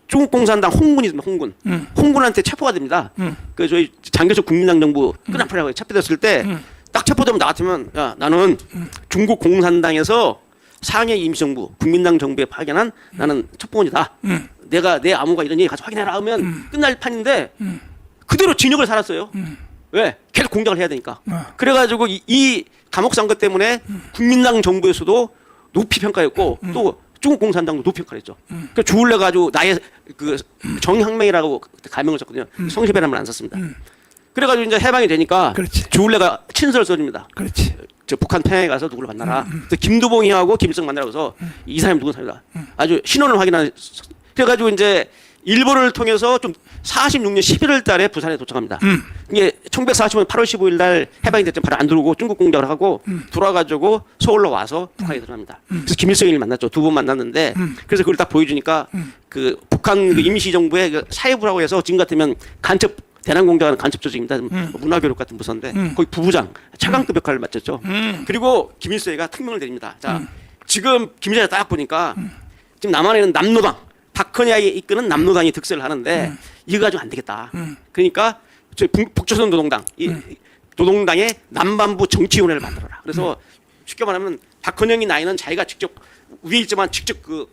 중국 공산당 홍군이 있습니다. 홍군한테 체포가 됩니다. 그 저희 장개석 국민당 정부 끈앞이라고 체포됐을 때 딱 체포되면 나 같으면 야 나는 중국 공산당에서 상해 임시정부 국민당 정부에 파견한 나는 첩보원이다. 내가 내 암호가 이런 얘기 가서 확인해라 하면 끝날 판인데 그대로 진역을 살았어요. 왜? 계속 공작을 해야 되니까. 그래가지고 이 감옥 선거 때문에 국민당 정부에서도 높이 평가했고 또 중국 공산당도 높이 평가했죠. 그러니까 주울레 가지고 나의 그 정혁명이라고 가명을 썼거든요. 성시배라는 안 썼습니다. 그래가지고 이제 해방이 되니까 그렇지. 주울레가 친서를 써줍니다. 그렇지. 저 북한 평양에 가서 누구를 만나라. 그래서 김두봉이하고 김일성 만나라고 해서 이 사람이 누군 사람이다. 아주 신원을 확인하는. 그래가지고 이제 일본을 통해서 좀 46년 11월 달에 부산에 도착합니다. 이게 1945년 8월 15일 날 해방이 됐지만 바로 안 들어오고 중국 공작을 하고 돌아가지고 서울로 와서 북한에 들어갑니다. 그래서 김일성을 만났죠. 두 번 만났는데 그래서 그걸 딱 보여주니까 그 북한 그 임시정부의 그 사회부라고 해서 지금 같으면 간첩 대남 공작하는 간첩 조직입니다. 문화교육 같은 부서인데 거기 부부장 차관급 역할을 맡았죠. 그리고 김일성이가 특명을 내립니다. 자 지금 김일성이 딱 보니까 지금 남한에는 남노당 박헌야에 이끄는 남노당이 득세를 하는데 이거 가지고 안 되겠다. 그러니까 저희 북조선 노동당 이 노동당의 남반부 정치위원회를 만들어라. 그래서 쉽게 말하면 박헌영이 나이는 자기가 직접 위에 있지만 직접 그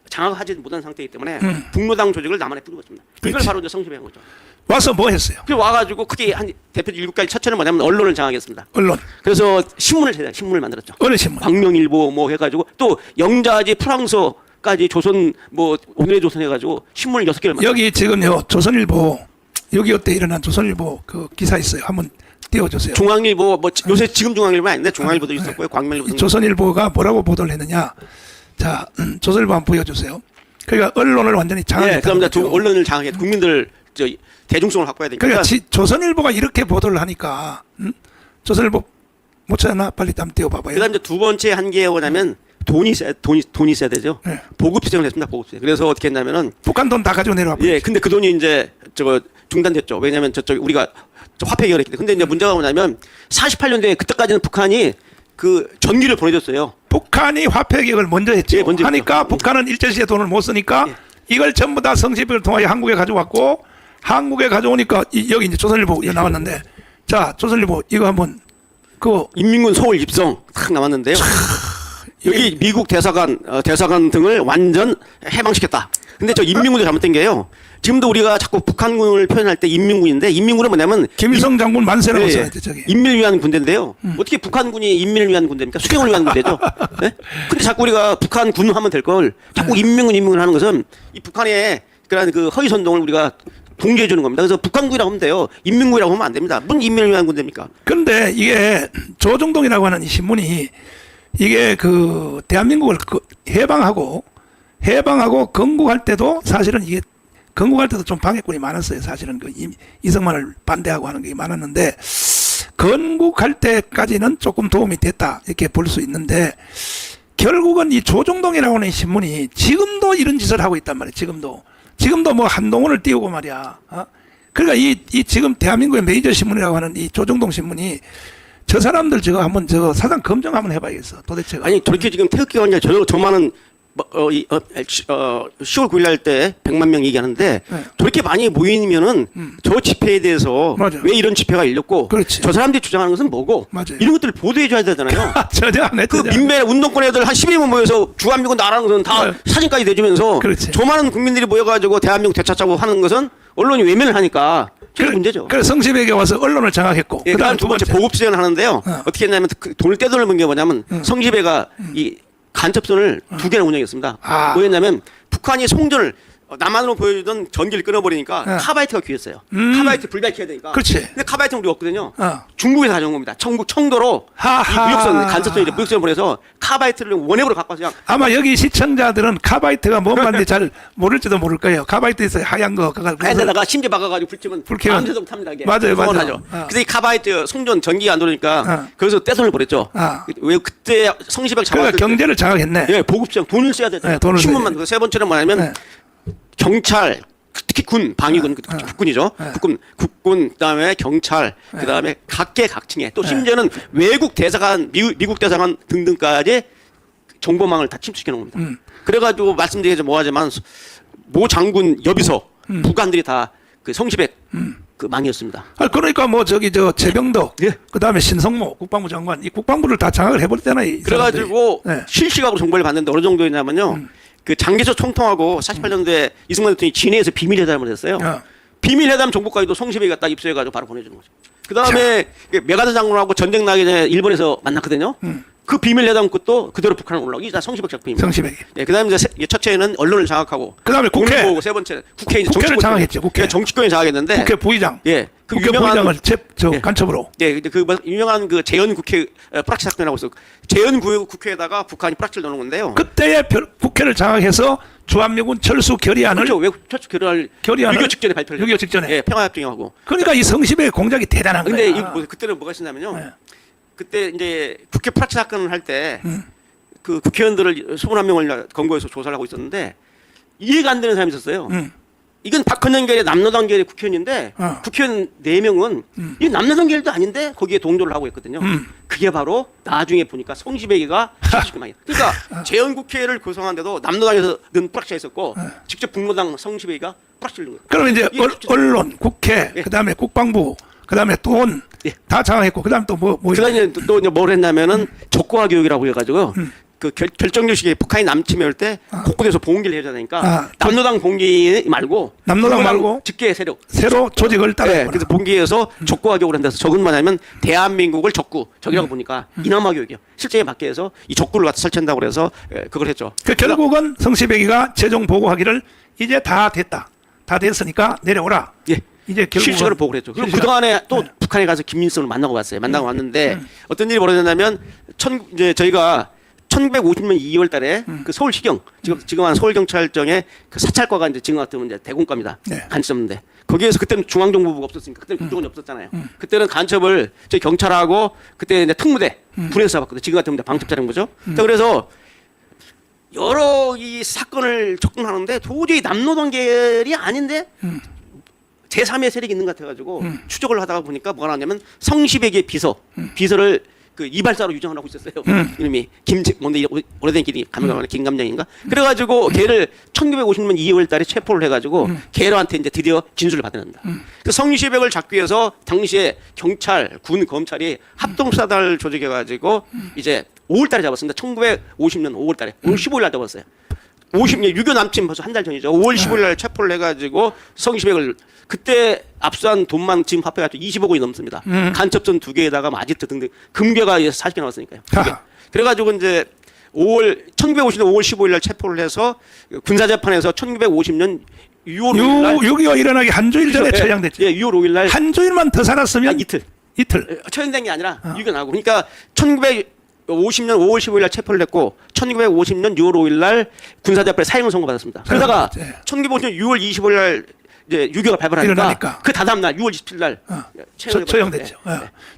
장악하지 못한 상태이기 때문에 북노당 조직을 남한에 뿌리고있습니다. 이걸 그렇지. 바로 이제 성시배한 거죠. 와서 뭐 했어요? 그래서 와가지고 크게 한 대표 7가지 첫째는 뭐냐면 언론을 장악했습니다. 언론. 그래서 신문을 만들었죠. 어느 신문? 광명일보 뭐 해가지고 또 영자지 프랑스까지 조선 뭐 오늘의 조선 해가지고 신문을 6개를 만들었죠. 여기 지금요 조선일보 6.25 때 일어난 조선일보 그 기사 있어요. 한번 띄워주세요. 중앙일보 뭐 요새 지금 중앙일보 아닌데 중앙일보도 있었고요. 광명일보도. 조선일보가 뭐라고 보도를 했느냐? 자, 조선일보 한번 보여주세요. 그러니까 언론을 완전히 예, 장악했다. 그럼 이제 언론을 장악해 국민들 저 대중성을 확보해야 되니까. 그러니까 조선일보가 이렇게 보도를 하니까 조선일보 못 찾나? 빨리 한번 띄워봐봐요. 그다음 이제 두 번째 한계가 뭐냐면 돈이 있어야 되죠. 네. 보급 시장을 했습니다. 보급세. 그래서 어떻게 했냐면은 북한 돈 다 가지고 내려와. 예, 근데 그 돈이 이제 저거 중단됐죠. 왜냐하면 저쪽 우리가 화폐 개혁했기 때문에. 근데 이제 문제가 뭐냐면 48년도에 그때까지는 북한이 그 전기를 보내줬어요. 북한이 화폐 개혁을 먼저 했죠. 예, 먼저 하니까 했죠. 북한은 일제시대 돈을 못 쓰니까 예. 이걸 전부 다 성시비를 통하여 한국에 가져왔고 한국에 가져오니까 여기 이제 조선일보 이거 나왔는데 자 조선일보 이거 한번 그 인민군 서울 입성 탁 나왔는데요. 여기 미국 대사관 등을 완전 해방시켰다. 근데 저 인민군도 잘못된 게요. 지금도 우리가 자꾸 북한군을 표현할 때 인민군인데 인민군은 뭐냐면 김일성 장군 만세라고 예, 써야지 저기. 인민을 위한 군대인데요. 어떻게 북한군이 인민을 위한 군대입니까? 수경을 위한 군대죠. 네? 근데 자꾸 우리가 북한군 하면 될 걸 자꾸 인민군 하는 것은 이 북한의 그런 그 허위 선동을 우리가 동조해 주는 겁니다. 그래서 북한군이라고 하면 돼요. 인민군이라고 하면 안 됩니다. 무슨 인민을 위한 군대입니까? 그런데 이게 조중동이라고 하는 이 신문이 이게 그 대한민국을 해방하고 건국할 때도 사실은 이게 건국할 때도 좀 방해꾼이 많았어요. 사실은 그 이승만을 반대하고 하는 게 많았는데 건국할 때까지는 조금 도움이 됐다 이렇게 볼 수 있는데 결국은 이 조중동이라고 하는 신문이 지금도 이런 짓을 하고 있단 말이에요. 지금도 뭐 한동훈을 띄우고 말이야. 그러니까 이 지금 대한민국의 메이저 신문이라고 하는 이 조중동 신문이 저 사람들 저거 한번 저거 사상 검증 한번 해봐야겠어. 도대체가. 아니 저렇게 지금 태극기가 아니라 저 많은 10월 9일 날 때 100만 명 얘기하는데 네. 저렇게 많이 모이면은 저 집회에 대해서 맞아. 왜 이런 집회가 열렸고 그렇지. 저 사람들이 주장하는 것은 뭐고 맞아요. 이런 것들을 보도해 줘야 되잖아요. 전혀 안 그 했죠. 민배 운동권 애들 한 12명 모여서 주한미군 나라는 것은 다 네. 사진까지 내주면서 그렇지. 저 많은 국민들이 모여가지고 대한민국 되찾자고 하는 것은 언론이 외면을 하니까 제일 문제죠. 그래서 성시백에 와서 언론을 장악했고. 예, 그다음 두 번째 보급 수행을 하는데요. 어. 어떻게 했냐면 그 돈을 떼돈을 번 게 뭐냐면 성시배가 이 간첩선을 두 개나 운영했습니다. 아. 뭐였냐면 북한이 송전을 남한으로 보여주던 전기를 끊어버리니까 카바이트가 귀했어요. 카바이트 불백해야 되니까. 그렇지. 근데 카바이트는 우리가 없거든요. 어. 중국에서 가져온 겁니다. 전국 청도로 하하. 이 무역선 간첩선이 이제 무역선을 보내서 카바이트를 원액으로 갖고 와서 그냥 아마 여기 시청자들은 카바이트가 뭔 말인지 잘 모를지도 모를 거예요. 카바이트에서 하얀 거 그거 에다가 심지 박아가지고 불치면 불쾌한- 밤새도록 탑니다. 이게. 맞아요, 맞아요. 하죠. 어. 그래서 이 카바이트 송전 전기가 안 들어오니까 어. 그래서 떼돈을 벌였죠. 어. 왜 그때 성시백 그러니까 잡았을 때 경제를 장악했네. 예, 보급시장 돈을 써야 되죠. 네, 돈을 신문만 써야 세 번째는 뭐냐면 네. 경찰, 특히 군, 방위군, 국군이죠. 국군, 그다음에 경찰, 그다음에 각계 각층에 또 심지어는 외국 대사관, 미국 대사관 등등까지 정보망을 다 침투시켜 놓은 겁니다. 그래가지고 말씀드리기 뭐하지만 모 장군 여비서 부관들이 다 그 성시백 그 망이었습니다. 아, 그러니까 뭐 저기 저 최병덕, 예. 그다음에 신성모 국방부 장관, 이 국방부를 다 장악을 해버렸잖아요. 이 그래가지고 사람들이. 네. 실시각으로 정보를 받는데 어느 정도였냐면요. 그 장개서 총통하고 48년도에 이승만 대통령이 진해에서 비밀회담을 했어요. 어. 비밀회담 정보까지도 성시백이가 딱 입수해가지고 바로 보내주는 거죠. 그 다음에 메가드 장군하고 전쟁 나기 전에 일본에서 만났거든요. 그 비밀회담 것도 그대로 북한에 올라오고 이게 다 성시백 작품입니다. 성시백이. 예, 그다음에 이제 첫째는 언론을 장악하고. 그다음에 국회. 돈을 모으고 세 번째 국회 이제 국회를 정치권- 장악했죠, 국회. 예, 정치권을 장악했는데. 국회 부의장, 예, 그 국회 유명한 부의장을 예. 간첩으로. 예, 근데 그 유명한 그 재연 국회 프락치 사건이라고 해서 재연 국회에다가 북한이 프락치를 넣는 건데요. 그때의 국회를 장악해서 주한미군 철수 결의안을 그렇죠. 외국 철수 결의안을 6.25 직전에 발표를 6.25 직전에. 예, 평화협정하고. 그러니까 이 성시백의 공작이 대단한 근데 거야. 그때는 뭐가 있었냐면요. 네. 그때 이제 국회 프락치 사건을 할 때 그 국회의원들을 21명을 건거해서 조사를 하고 있었는데 이해가 안 되는 사람이 있었어요. 이건 박헌영 계열의 남노당 계열의 국회의원인데 국회의원 4명은 이 남노당 계열도 아닌데 거기에 동조를 하고 있거든요. 그게 바로 나중에 보니까 성시백이가 실시금이에요. 그러니까 재헌국회를 구성하는데도 남노당에서 는 프락치가 있었고 직접 북노당 성시백이가 프락치를 넣은 거예요. 그러면 이제 이게 언론, 국회, 예. 그다음에 국방부, 그다음에 돈 다 예. 장악했고, 그다음 또 뭐 그다음에 또 이제 뭘 했냐면은 적고화 교육이라고 해가지고 그 결정적시기에 북한이 남침해올 때 곳곳에서 봉기를 해줘야 되니까 남노당 봉기 말고 남노당 말고 직계 세력 새로 조직을 따라. 네, 그래서 봉기에서 적고화 교육을 한다서 적은 뭐냐면 대한민국을 적이라고 보니까 이남화 교육이요. 실제 밖에서 이 적구를 갖다 설치한다고 그래서 그걸 했죠. 그 결국은 성시백이가 최종 보고하기를 이제 다 됐다. 다 됐으니까 내려오라. 예. 이제 결국은 실시간으로 보고를 했죠. 그리고 실시간. 그동안에 또 북한에 가서 김일성을 만나고 왔어요. 만나고 왔는데 어떤 일이 벌어졌냐면 이제 저희가 1950년 2월 달에 그 서울시경 지금 한 서울경찰청의 그 사찰과가 이제 지금 같으면 이제 대공과입니다. 네. 간첩인데 거기에서 그때는 중앙정보부가 없었으니까 그때는 국정원이 없었잖아요. 그때는 간첩을 저희 경찰하고 그때 이제 특무대 군에서 잡았거든요. 지금 같으면 방첩사령부죠. 그래서 여러 이 사건을 접근하는데 도저히 남노당 계열이 아닌데 제3의 세력이 있는 것 같아가지고 추적을 하다가 보니까 뭐가 나왔냐면 성시백의 비서를 그 이발사로 유정을 하고 있었어요. 이름이 뭔데 오래된 길이 가면 김감정인가. 그래가지고 걔를 1950년 2월달에 체포를 해가지고 걔한테 이제 드디어 진술을 받아낸다. 그 성시백을 잡기 위해서 당시에 경찰, 군, 검찰이 합동수사단을 조직해가지고 이제 5월달에 잡았습니다. 1950년 5월달에 5월 15일날 잡았어요. 50년 6.25 남침 벌써 한 달 전이죠. 5월 15일 날 체포를 해가지고 성시백을 그때 압수한 돈만 지금 합해가지고 20억 원이 넘습니다. 간첩선 2개에다가 아지트 등등 금괴가 40개 나왔으니까요. 그래가지고 이제 1950년 5월 15일 날 체포를 해서 군사재판에서 1950년 6월 5일 날 6.25 일어나기 한 주일 전에 처형됐죠. 예, 6월 5일 날 한 주일만 더 살았으면 이틀 처형된 게 아니라 유견하고 그러니까 1950년 5월 15일 날 체포를 했고 1950년 6월 5일 날 군사재판에 사형을 선고받았습니다. 그러다가 1950년 6월 25일 날 이제 유교가 발발하니까 일어나니까. 그 다다음 날 6월 27일 날 처형됐죠. 네.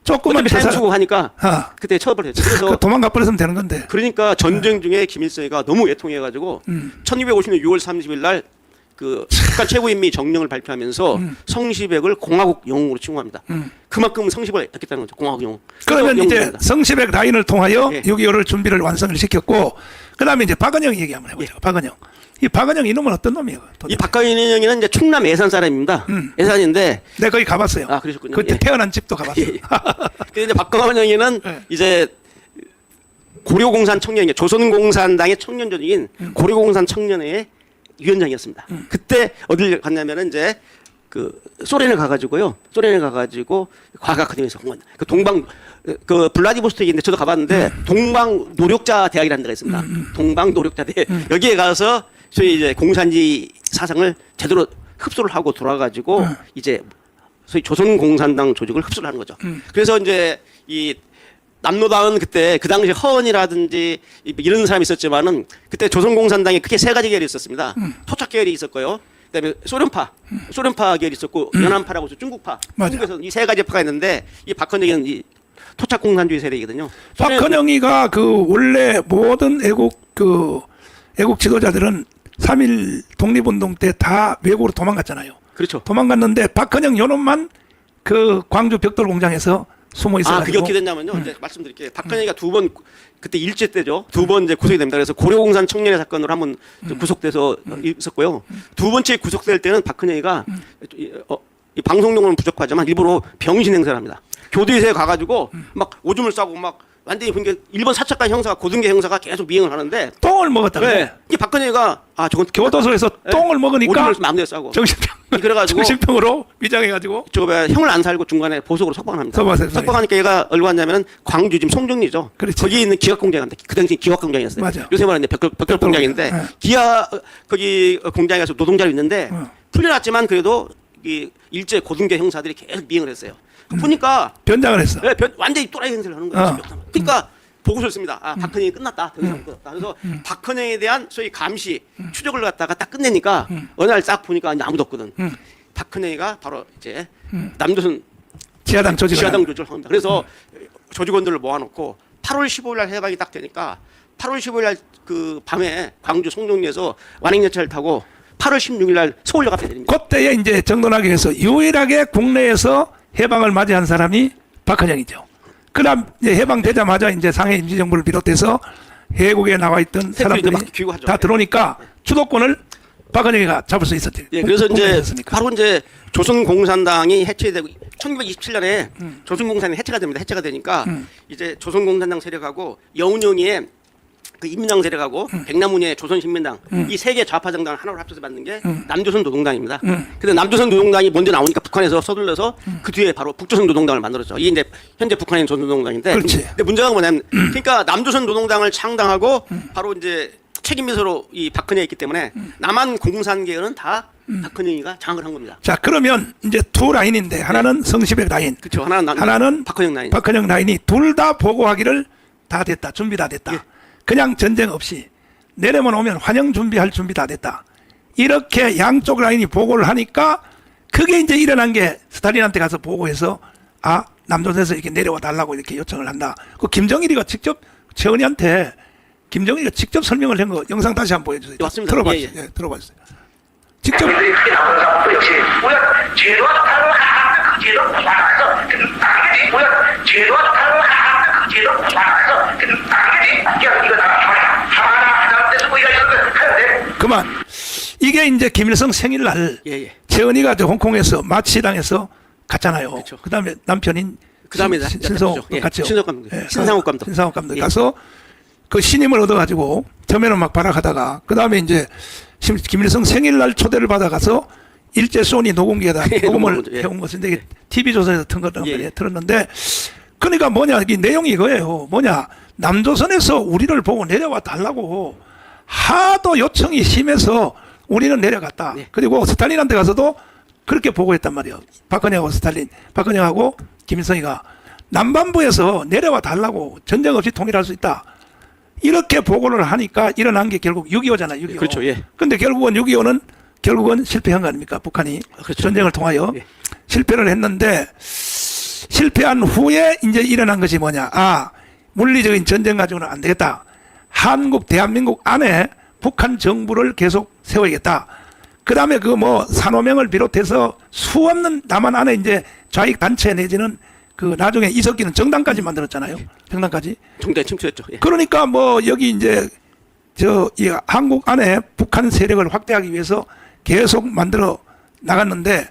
조금만 더 사형 수고하니까 그때 처벌했죠. 그래서 도망가 버렸으면 되는 건데. 그러니까 전쟁 중에 김일성이가 너무 애통해가지고 1250년 6월 30일 날 그 북한 최고인민이 정령을 발표하면서 성시백을 공화국 영웅으로 칭호합니다. 그만큼 성시백을 했겠다는 거죠. 공화국 영웅. 그러면 이제 영웅입니다. 성시백 라인을 통하여 예. 6.25를 준비를 완성을 시켰고, 그다음에 이제 박은영 얘기 한번 해보죠. 박은영. 이 박은영 이놈은 어떤 놈이에요? 이 박가인형이는 이제 충남 예산 사람입니다. 예산인데 내가 거기 가봤어요. 아, 그러셨군요. 그때 예. 태어난 집도 가봤어요. 예. 근데 이제 박가인형이는 예. 이제 고려공산 청년이 조선공산당의 청년 조직인 고려공산 청년회의 위원장이었습니다. 그때 어딜 갔냐면은 이제 그 소련에 가가지고요. 소련에 가가지고 과학 아카데미에서 공부한 그 동방 그 블라디보스토크인데 저도 가봤는데 동방 노력자 대학이라는 데가 있습니다. 동방 노력자 대학 여기에 가서 소위 이제 공산주의 사상을 제대로 흡수를 하고 돌아가지고 이제 소위 조선공산당 조직을 흡수를 하는 거죠. 그래서 이제 이 남로당은 그때 그 당시 허은이라든지 이런 사람이 있었지만은 그때 조선공산당에 크게 세 가지 계열이 있었습니다. 토착 계열이 있었고요. 그다음에 소련파 계열이 있었고 연안파라고 해서 중국파. 맞아. 중국에서 이 세 가지 파가 있는데 이 박헌영이는 이 토착 공산주의 세력이거든요. 박헌영이가 그 원래 모든 애국 지도자들은 3.1 독립운동 때 다 외국으로 도망갔잖아요. 그렇죠. 도망갔는데 박헌영 요놈만 그 광주 벽돌 공장에서 숨어 있어가지고. 그게 어떻게 됐냐면요. 이제 말씀드릴게요. 박헌영이가 두 번 그때 일제 때죠. 두 번 이제 구속이 됩니다. 그래서 고려공산 청년의 사건으로 한번 구속돼서 있었고요. 두 번째 구속될 때는 박헌영이가 이 방송용은 부족하지만 일부러 병신 행세를 합니다. 교도소에 가가지고 막 오줌을 싸고 막 완전히 그러니까 일본 사척간 형사가 고등계 형사가 계속 미행을 하는데 똥을 먹었다 그래. 네. 이 박헌영이가 저건 교도소에서 똥을 먹으니까 오줌을 마음대로 싸고 그래가지고 정신병으로 위장해가지고 형을 안 살고 중간에 보석으로 석방합니다. 석방하니까 얘가 어디로 갔냐면은 광주 지금 송정리죠. 그렇지. 거기 있는 기업공장인데 그 당시 기업공장이었어요. 맞아. 요새 말하는 벽돌 공장인데 네. 기아 거기 공장에 가서 노동자로 있는데 풀려났지만 그래도 이 일제 고등계 형사들이 계속 미행을 했어요. 보니까 변장을 했어. 네, 완전히 또라이 행세를 하는 거예요. 그러니까 보고서를 씁니다. 박헌영이 끝났다. 더 이상 끝났다. 그래서 박헌영에 대한 소위 감시, 추적을 갖다가 딱 끝내니까 어느 날 싹 보니까 이제 아무도 없거든. 박헌영이가 바로 이제 남조선 지하당 조직을 합니다. 그래서 조직원들을 모아놓고 8월 15일 날 해방이 딱 되니까 8월 15일 날 그 밤에 광주 송정리에서 완행열차를 타고 8월 16일 날 서울역 앞에 내립니다. 그때에 이제 정돈하기 위해서 유일하게 국내에서 해방을 맞이한 사람이 박헌영이죠. 그다음 이제 해방되자마자 이제 상해 임시정부를 비롯해서 해국에 나와 있던 사람들이 다 들어오니까 주도권을 박헌영이가 잡을 수 있었죠. 예, 그래서 이제 바로 이제 조선공산당이 해체되고 1927년에 조선공산당이 해체가 됩니다. 해체가 되니까 이제 조선공산당 세력하고 여운형의 그 임민당 세력하고 백남훈의 조선신민당 이 세 개 좌파 정당을 하나로 합쳐서 만든 게 남조선 노동당입니다. 근데 남조선 노동당이 먼저 나오니까 북한에서 서둘러서 그 뒤에 바로 북조선 노동당을 만들었죠. 이게 이제 현재 북한의 조선노동당인데 근데 문제가 뭐냐면 그러니까 남조선 노동당을 창당하고 바로 이제 책임비서로 이 박헌영이 있기 때문에 남한 공산계열은 다 박헌영이가 장악을 한 겁니다. 자, 그러면 이제 두 라인인데 하나는 성시백 라인, 그렇죠. 하나는 박헌영 라인. 박헌영 라인이 둘 다 보고하기를 다 됐다. 준비 다 됐다. 예. 그냥 전쟁 없이 내려만 오면 환영 준비할 준비 다 됐다. 이렇게 양쪽 라인이 보고를 하니까 그게 이제 일어난 게 스탈린한테 가서 보고해서 남조선에서 이렇게 내려와 달라고 이렇게 요청을 한다. 그 김정일이가 직접 최은희한테 김정일이가 직접 설명을 한 거 영상 다시 한번 보여주세요. 맞습니다. 들어봐주세요. 예, 들어봐주세요. 직접 이렇게 나온 사람도 역시 우리가 제도와 좋다는 걸 하는데 그 제도 부활해서 당연히 우리가 제도와 좋다는 걸 하는데 그 제도 부활해서 당연히 이거 나가 하나 하나 때서 우리가 이걸 하는데 그만. 이게 이제 김일성 생일날 예. 최은희가 저 홍콩에서 마취당해서 갔잖아요. 그렇죠. 그다음에 남편인 그다음에 신성욱 예. 갔죠. 신상욱 감독. 신상욱 감독 예. 가서 그 신임을 얻어가지고 처음에는 막 발악하다가 그다음에 이제 김일성 생일날 초대를 받아가서 일제 소니 녹음기에다 녹음을 예. 해온 것인데 이게 TV조선에서 예. 틀었는데 그러니까 뭐냐 이 내용이 이거예요. 뭐냐 남조선에서 우리를 보고 내려와 달라고 하도 요청이 심해서 우리는 내려갔다. 예. 그리고 스탈린한테 가서도 그렇게 보고했단 말이에요. 박헌영하고 스탈린, 박헌영하고 김일성이가 남반부에서 내려와 달라고 전쟁 없이 통일할 수 있다. 이렇게 보고를 하니까 일어난 게 결국 6.25잖아요. 6.25. 그렇죠. 예. 근데 결국은 6.25는 결국은 실패한 거 아닙니까? 북한이 그렇죠. 전쟁을 통하여 예. 실패를 했는데 실패한 후에 이제 일어난 것이 뭐냐? 물리적인 전쟁 가지고는 안 되겠다. 한국, 대한민국 안에 북한 정부를 계속 세워야겠다. 그 다음에 그 뭐 산호명을 비롯해서 수없는 남한 안에 이제 좌익 단체 내지는 그 나중에 이석기는 정당까지 만들었잖아요. 정당까지. 정당 침투했죠. 예. 그러니까 뭐 여기 이제 이 한국 안에 북한 세력을 확대하기 위해서 계속 만들어 나갔는데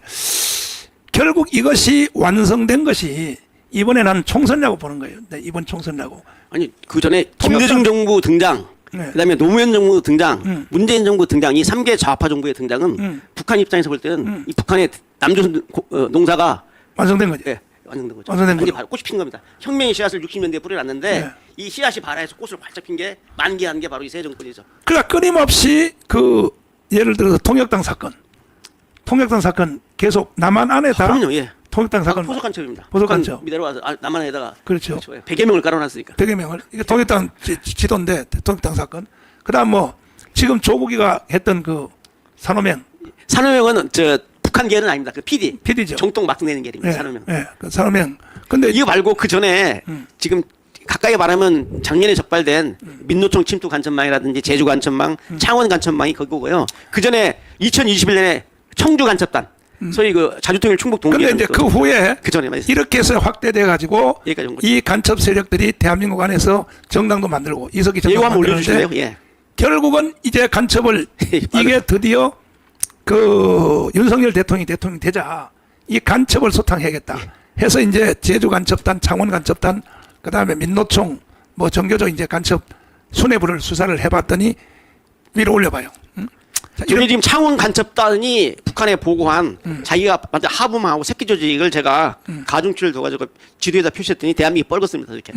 결국 이것이 완성된 것이 이번에 난 총선이라고 보는 거예요. 네, 이번 총선이라고. 아니 그 전에 김대중 정부 등장, 네. 그다음에 노무현 정부 등장, 문재인 정부 등장 이 3개 좌파 정부의 등장은 북한 입장에서 볼 때는 이 북한의 남조선 농사가 완성된 거죠. 예, 완성된 거죠. 완성된 이게 거죠. 바로 꽃이 핀 겁니다. 혁명의 씨앗을 60년대에 뿌려놨는데 네. 이 씨앗이 발아해서 꽃을 활짝 핀 게 만개한 게 바로 이 새 정권이죠. 그러니까 끊임없이 그 예를 들어서 통역당 사건 계속 남한 안에 다 그럼요, 예. 통역당 사건 포석 간첩입니다. 포석 북한 간첩. 내려와서 남한에다가 그렇죠. 100여 명을 깔아놨으니까. 100여 명을 이게 통역당 지도인데 통역당 사건. 그다음 뭐 지금 조국이가 했던 그 산호명 산호명은 저 북한 계는 아닙니다. 그 PD죠. 정통 막 내는 계입니다. 예, 산호명. 예, 그 산호명. 근데 이거 말고 그 전에 지금 가까이 말하면 작년에 적발된 민노총 침투 간첩망이라든지 제주 간첩망, 창원 간첩망이 그거고요. 그 전에 2021년에 청주 간첩단, 소위 그 자주통일 충북 동계. 근데 이제 그 후에 그 전에 말이죠. 이렇게 해서 확대돼 가지고 여기까지 온 거죠. 이 간첩 세력들이 대한민국 안에서 정당도 만들고 이석기 이거 정당 한번 만드는데 올려주실래요? 예. 결국은 이제 간첩을 이게 드디어 그 윤석열 대통령이 되자 이 간첩을 소탕해야겠다 해서 이제 제주 간첩단, 창원 간첩단, 그 다음에 민노총 뭐 정교조 이제 간첩 수뇌부를 수사를 해봤더니 위로 올려봐요. 응? 자, 저게 지금 창원 간첩단이 북한에 보고한 자기가 완전 하부망하고 새끼 조직을 제가 가중치를 둬가지고 지도에다 표시했더니 대한민국이 뻘겋습니다. 이렇게.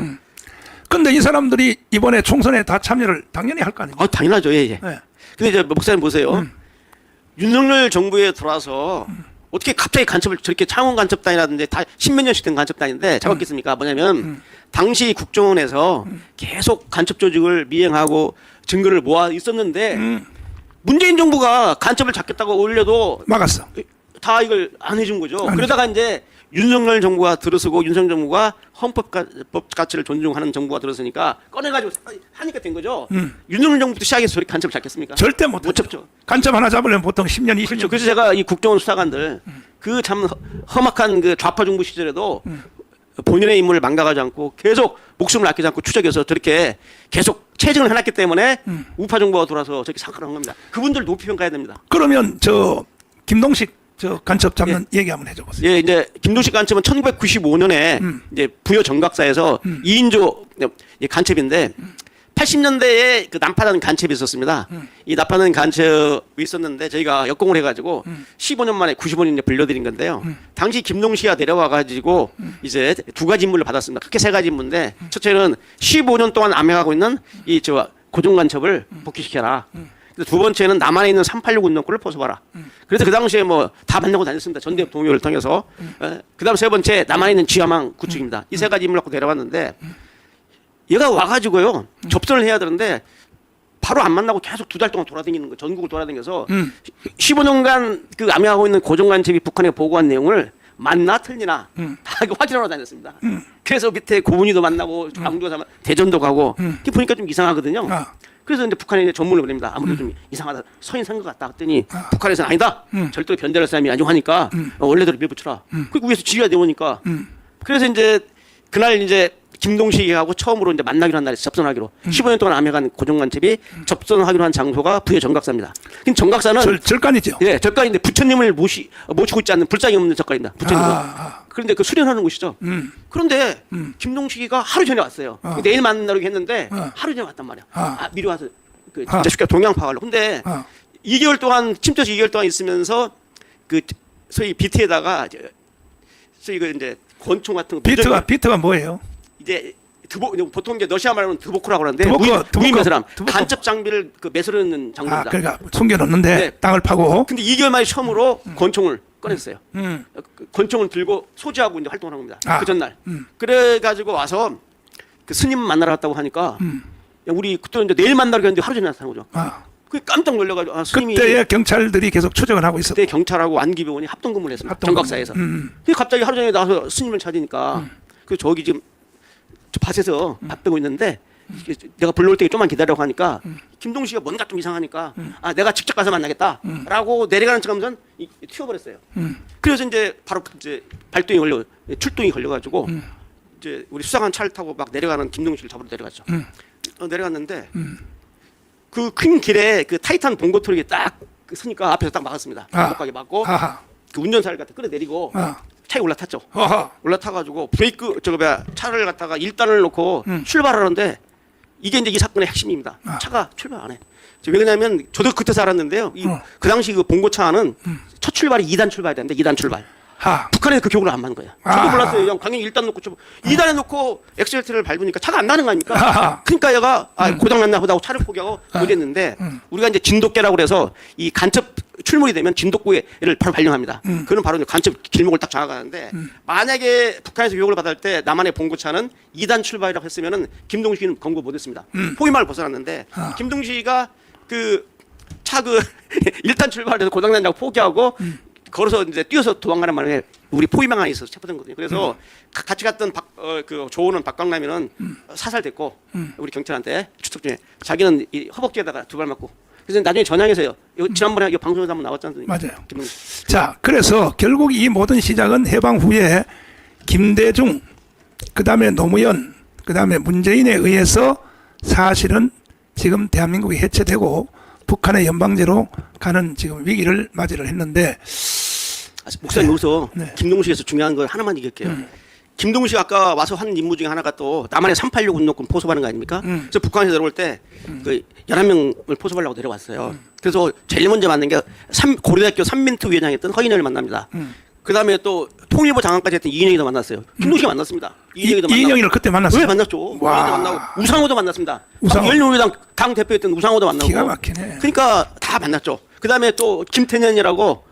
근데 이 사람들이 이번에 총선에 다 참여를 당연히 할 거 아닙니까? 당연하죠. 예, 예. 네. 근데 이제 목사님 보세요. 윤석열 정부에 들어와서 어떻게 갑자기 간첩을 저렇게 창원 간첩단이라든지 다 십몇 년씩 된 간첩단인데 잡았겠습니까? 뭐냐면 당시 국정원에서 계속 간첩 조직을 미행하고 증거를 모아 있었는데 문재인 정부가 간첩을 잡겠다고 올려도 막았어. 다 이걸 안 해준 거죠. 안 그러다가 이제 윤석열 정부가 들어서고 윤석열 정부가 헌법 가치를 존중하는 정부가 들어서니까 꺼내가지고 하니까 된 거죠. 윤석열 정부부터 시작해서 저렇게 간첩을 잡겠습니까? 절대 못 잡죠. 간첩 하나 잡으려면 보통 10년, 20년. 그렇죠. 그래서 제가 이 국정원 수사관들 그 참 험악한 그 좌파 정부 시절에도 본인의 임무를 망각하지 않고 계속 목숨을 아끼지 않고 추적해서 저렇게 계속 체증을 해놨기 때문에 우파 정부가 돌아서 저렇게 사건을 한 겁니다. 그분들 높이 평가해야 됩니다. 그러면 저 김동식 저 간첩 잡는 얘기 한번 해줘 보세요. 예, 이제 김동식 간첩은 1995년에 이제 부여 정각사에서 2인조 간첩인데 80년대에 그 난파단 간첩이 있었습니다. 이 난파단 간첩이 있었는데 저희가 역공을 해가지고 15년 만에 95년 이제 불려드린 건데요. 당시 김동식이가 내려와가지고 이제 두 가지 임무를 받았습니다. 크게 세 가지 임무인데 첫째는 15년 동안 암행하고 있는 이 저 고정 간첩을 복귀시켜라. 두 번째는 남한에 있는 386 운동권을 벗어봐라. 그래서 그 당시에 뭐 다 만나고 다녔습니다. 전대협 동의를 통해서. 그 다음 세 번째 남한에 있는 지하망 구축입니다. 이 세 가지 임무를 갖고 내려왔는데 얘가 와가지고요. 접선을 해야 되는데 바로 안 만나고 계속 두 달 동안 돌아다니는 거 전국을 돌아다니면서 15년간 그 암행하고 있는 고정간첩이 북한에 보고한 내용을 맞나 틀리나 다 이거 확인하러 다녔습니다. 그래서 밑에 고문이도 만나고 강조사 대전도 가고 이게 보니까 좀 이상하거든요. 그래서 이제 북한에 이제 전문을 보냅니다. 아무래도 좀 이상하다. 서인 산 것 같다. 했더니 북한에서는 아니다. 절대로 변절할 사람이 안중하니까 원래대로 밀붙여라. 그리고 위에서 지휘가 내오니까. 그래서 이제 그날 이제 김동식이하고 처음으로 이제 만나기로 한 날에 접선하기로 15년 동안 암행한 고정간첩이 접선하기로 한 장소가 부여 정각사입니다. 근데 정각사는 절간이죠. 예, 절간인데 부처님을 모시고 있지 않는 불상이 없는 절간입니다. 부처님. 그런데 그 수련하는 곳이죠. 그런데 김동식이가 하루 전에 왔어요. 내일 만나기로 했는데 하루 전에 왔단 말이야. 미리 와서 그 진짜 쉽게 동양 파가려고. 근데 2개월 동안 침투해서 2개월 동안 있으면서 그 소위 비트에다가 소위 그 이제 권총 같은 거 비트가 뭐예요? 이제 보통 이제 러시아 말로는 드보크라고 하는데 드보크. 무인 매설함 간첩 장비를 그 매설하는 장비입니다. 그러니까 숨겨놓는데 네. 땅을 파고. 근데 2개월 만에 처음으로 권총을 꺼냈어요. 그 권총을 들고 소지하고 이제 활동을 한 겁니다. 그 전날. 그래가지고 와서 그 스님 만나러 갔다고 하니까 야, 우리 그때 이제 내일 만나기로 했는데 하루 전에 나타난 거죠. 그 깜짝 놀래가지고 스님이 그때의 경찰들이 계속 추적을 하고 있었고. 그때 경찰하고 안기병원이 합동근무를 했습니다. 정각사에서. 근데 갑자기 하루 전에 나와서 스님을 찾으니까 그 저기 지금 저 밭에서 밥 빼고 있는데 내가 불러올 때 좀만 기다리라고 하니까 김동식이가 뭔가 좀 이상하니까 내가 직접 가서 만나겠다라고 내려가는 척하면서 튀어버렸어요. 그래서 이제 바로 이제 출동이 걸려가지고 이제 우리 수사관 차를 타고 막 내려가는 김동식을 잡으러 내려갔죠. 내려갔는데 그 큰 길에 그 타이탄 봉고트럭이 딱 서니까 앞에서 딱 막았습니다. 못 가게 막고 그 운전사를 갖다 끌어내리고 차에 올라탔죠. 올라타가지고 브레이크 차를 갖다가 1단을 놓고 출발하는데 이게 이제 이 사건의 핵심입니다. 차가 출발 안 해. 왜 그러냐면 저도 그때 살았는데요. 그 당시 그 봉고차는 첫 출발이 2단 출발이 되는데 2단 출발. 북한에서 그 교육을 안 받는 거예요. 저도 몰랐어요. 그냥 당연히 1단 놓고 2단에 놓고 엑셀트를 밟으니까 차가 안 나는 거 아닙니까? 그러니까 얘가 고장났나 보다 하고 차를 포기하고 그랬는데 우리가 이제 진돗개라고 그래서 이 간첩 출몰이 되면 진돗개를 바로 발령합니다. 그는 바로 이제 간첩 길목을 딱 장악하는데 만약에 북한에서 교육을 받을 때 남한의 봉고차는 2단 출발이라고 했으면은 김동식이는 검거 못했습니다. 포위망을 벗어났는데 김동식이가 그 차 그 1단 출발해서 고장난다고 포기하고 걸어서 이제 뛰어서 도망가는 말에 우리 포위망 안에 있어서 체포된 거거든요. 그래서 같이 갔던 그 조오는 박광남이는 사살됐고 우리 경찰한테 추적 중에 자기는 이 허벅지에다가 두 발 맞고 그래서 나중에 전향해서요. 지난번에 이 방송에서 한번 나왔지 않습니까? 맞아요. 자, 그래서 결국 이 모든 시작은 해방 후에 김대중, 그다음에 노무현, 그다음에 문재인에 의해서 사실은 지금 대한민국이 해체되고 북한의 연방제로 가는 지금 위기를 맞이를 했는데 목사님 여기서 네. 김동식에서 중요한 걸 하나만 얘기할게요. 김동식 아까 와서 한 임무 중에 하나가 또 남한의 386 운동권 포섭하는 거 아닙니까? 그래서 북한에서 내려올 때 그 11명을 포섭하려고 내려왔어요. 그래서 제일 먼저 만난 게 고려대학교 삼민트 위원장이었던 허인영을 만납니다. 그 다음에 또 통일부 장관까지 했던 이인영이도 만났어요. 김동식이 만났습니다. 이인영이를 그때 만났어요. 왜 만났죠? 와. 이인영도 만나고 우상호도 만났습니다. 우상호. 열린우리당 당 대표였던 우상호도 만나고. 기가 막히네. 그러니까 다 만났죠. 그 다음에 또 김태년이라고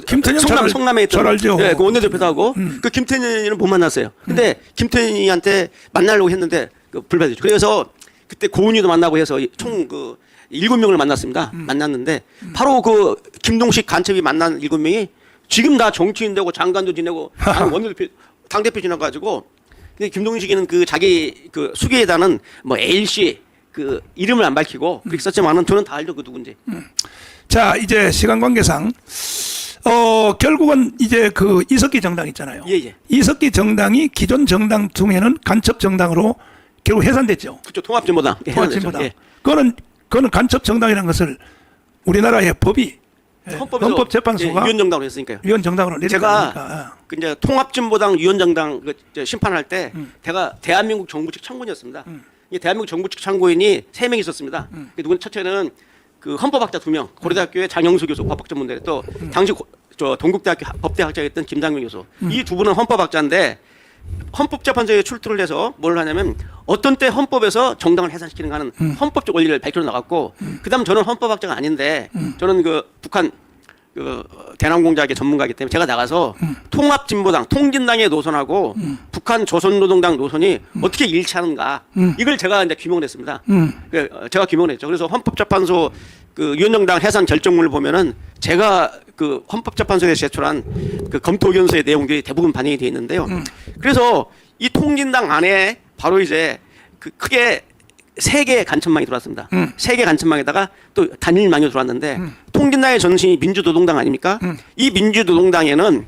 김태년 성남에 있던 잘 알죠. 그 원내대표도 하고 그 김태년이는 못 만났어요. 근데 김태년이한테 만나려고 했는데 불발됐죠. 그래서 그때 고은이도 만나고 해서 총 7명을 만났습니다. 만났는데 바로 그 김동식 간첩이 만난 7명이 지금 다 정치인 되고 장관도 지내고 원내대표 당대표 지나가지고 근데 김동식이는 그 자기 그 수기에다는 뭐 A씨 그 이름을 안 밝히고 그렇게 썼지만은 저는 다 알죠 그 누군지. 자, 이제 시간 관계상 결국은 이제 그 이석기 정당 있잖아요. 예. 이석기 정당이 기존 정당 중에는 간첩 정당으로 결국 해산됐죠. 그렇죠. 통합진보당. 통합진보당. 예. 그거는 간첩 정당이라는 것을 우리나라의 법이 헌법에서 헌법재판소가 위원정당으로 했으니까요. 위원 정당으로 내린 제가 거니까. 그 이제 통합진보당 위원정당 심판할 때 제가 대한민국 정부 측 참고인이었습니다. 이 대한민국 정부 측 참고인이 3명 있었습니다. 누군 첫째는 그 헌법학자 2명, 고려대학교의 장영수 교수 법학전문대 또 당시 동국대학교 법대학자였던 김장명 교수. 이 두 분은 헌법학자인데 헌법재판소에 출두를 해서 뭘 하냐면 어떤 때 헌법에서 정당을 해산시키는가 하는 헌법적 원리를 밝혀 나갔고 그다음 저는 헌법학자가 아닌데 저는 그 북한 그 대남공작의 전문가이기 때문에 제가 나가서 통합진보당, 통진당의 노선하고 북한 조선노동당 노선이 어떻게 일치하는가 이걸 제가 이제 규명을 했습니다. 제가 규명을 했죠. 그래서 헌법재판소 그 위원정당 해산 결정문을 보면은 제가 그 헌법재판소에 제출한 그 검토 의견서의 내용들이 대부분 반영이 되어 있는데요. 그래서 이 통진당 안에 바로 이제 그 크게 3개의 간첩망이 들어왔습니다. 3개 간첩망에다가 또 단일망이 들어왔는데 통진당의 전신이 민주노동당 아닙니까? 이 민주노동당에는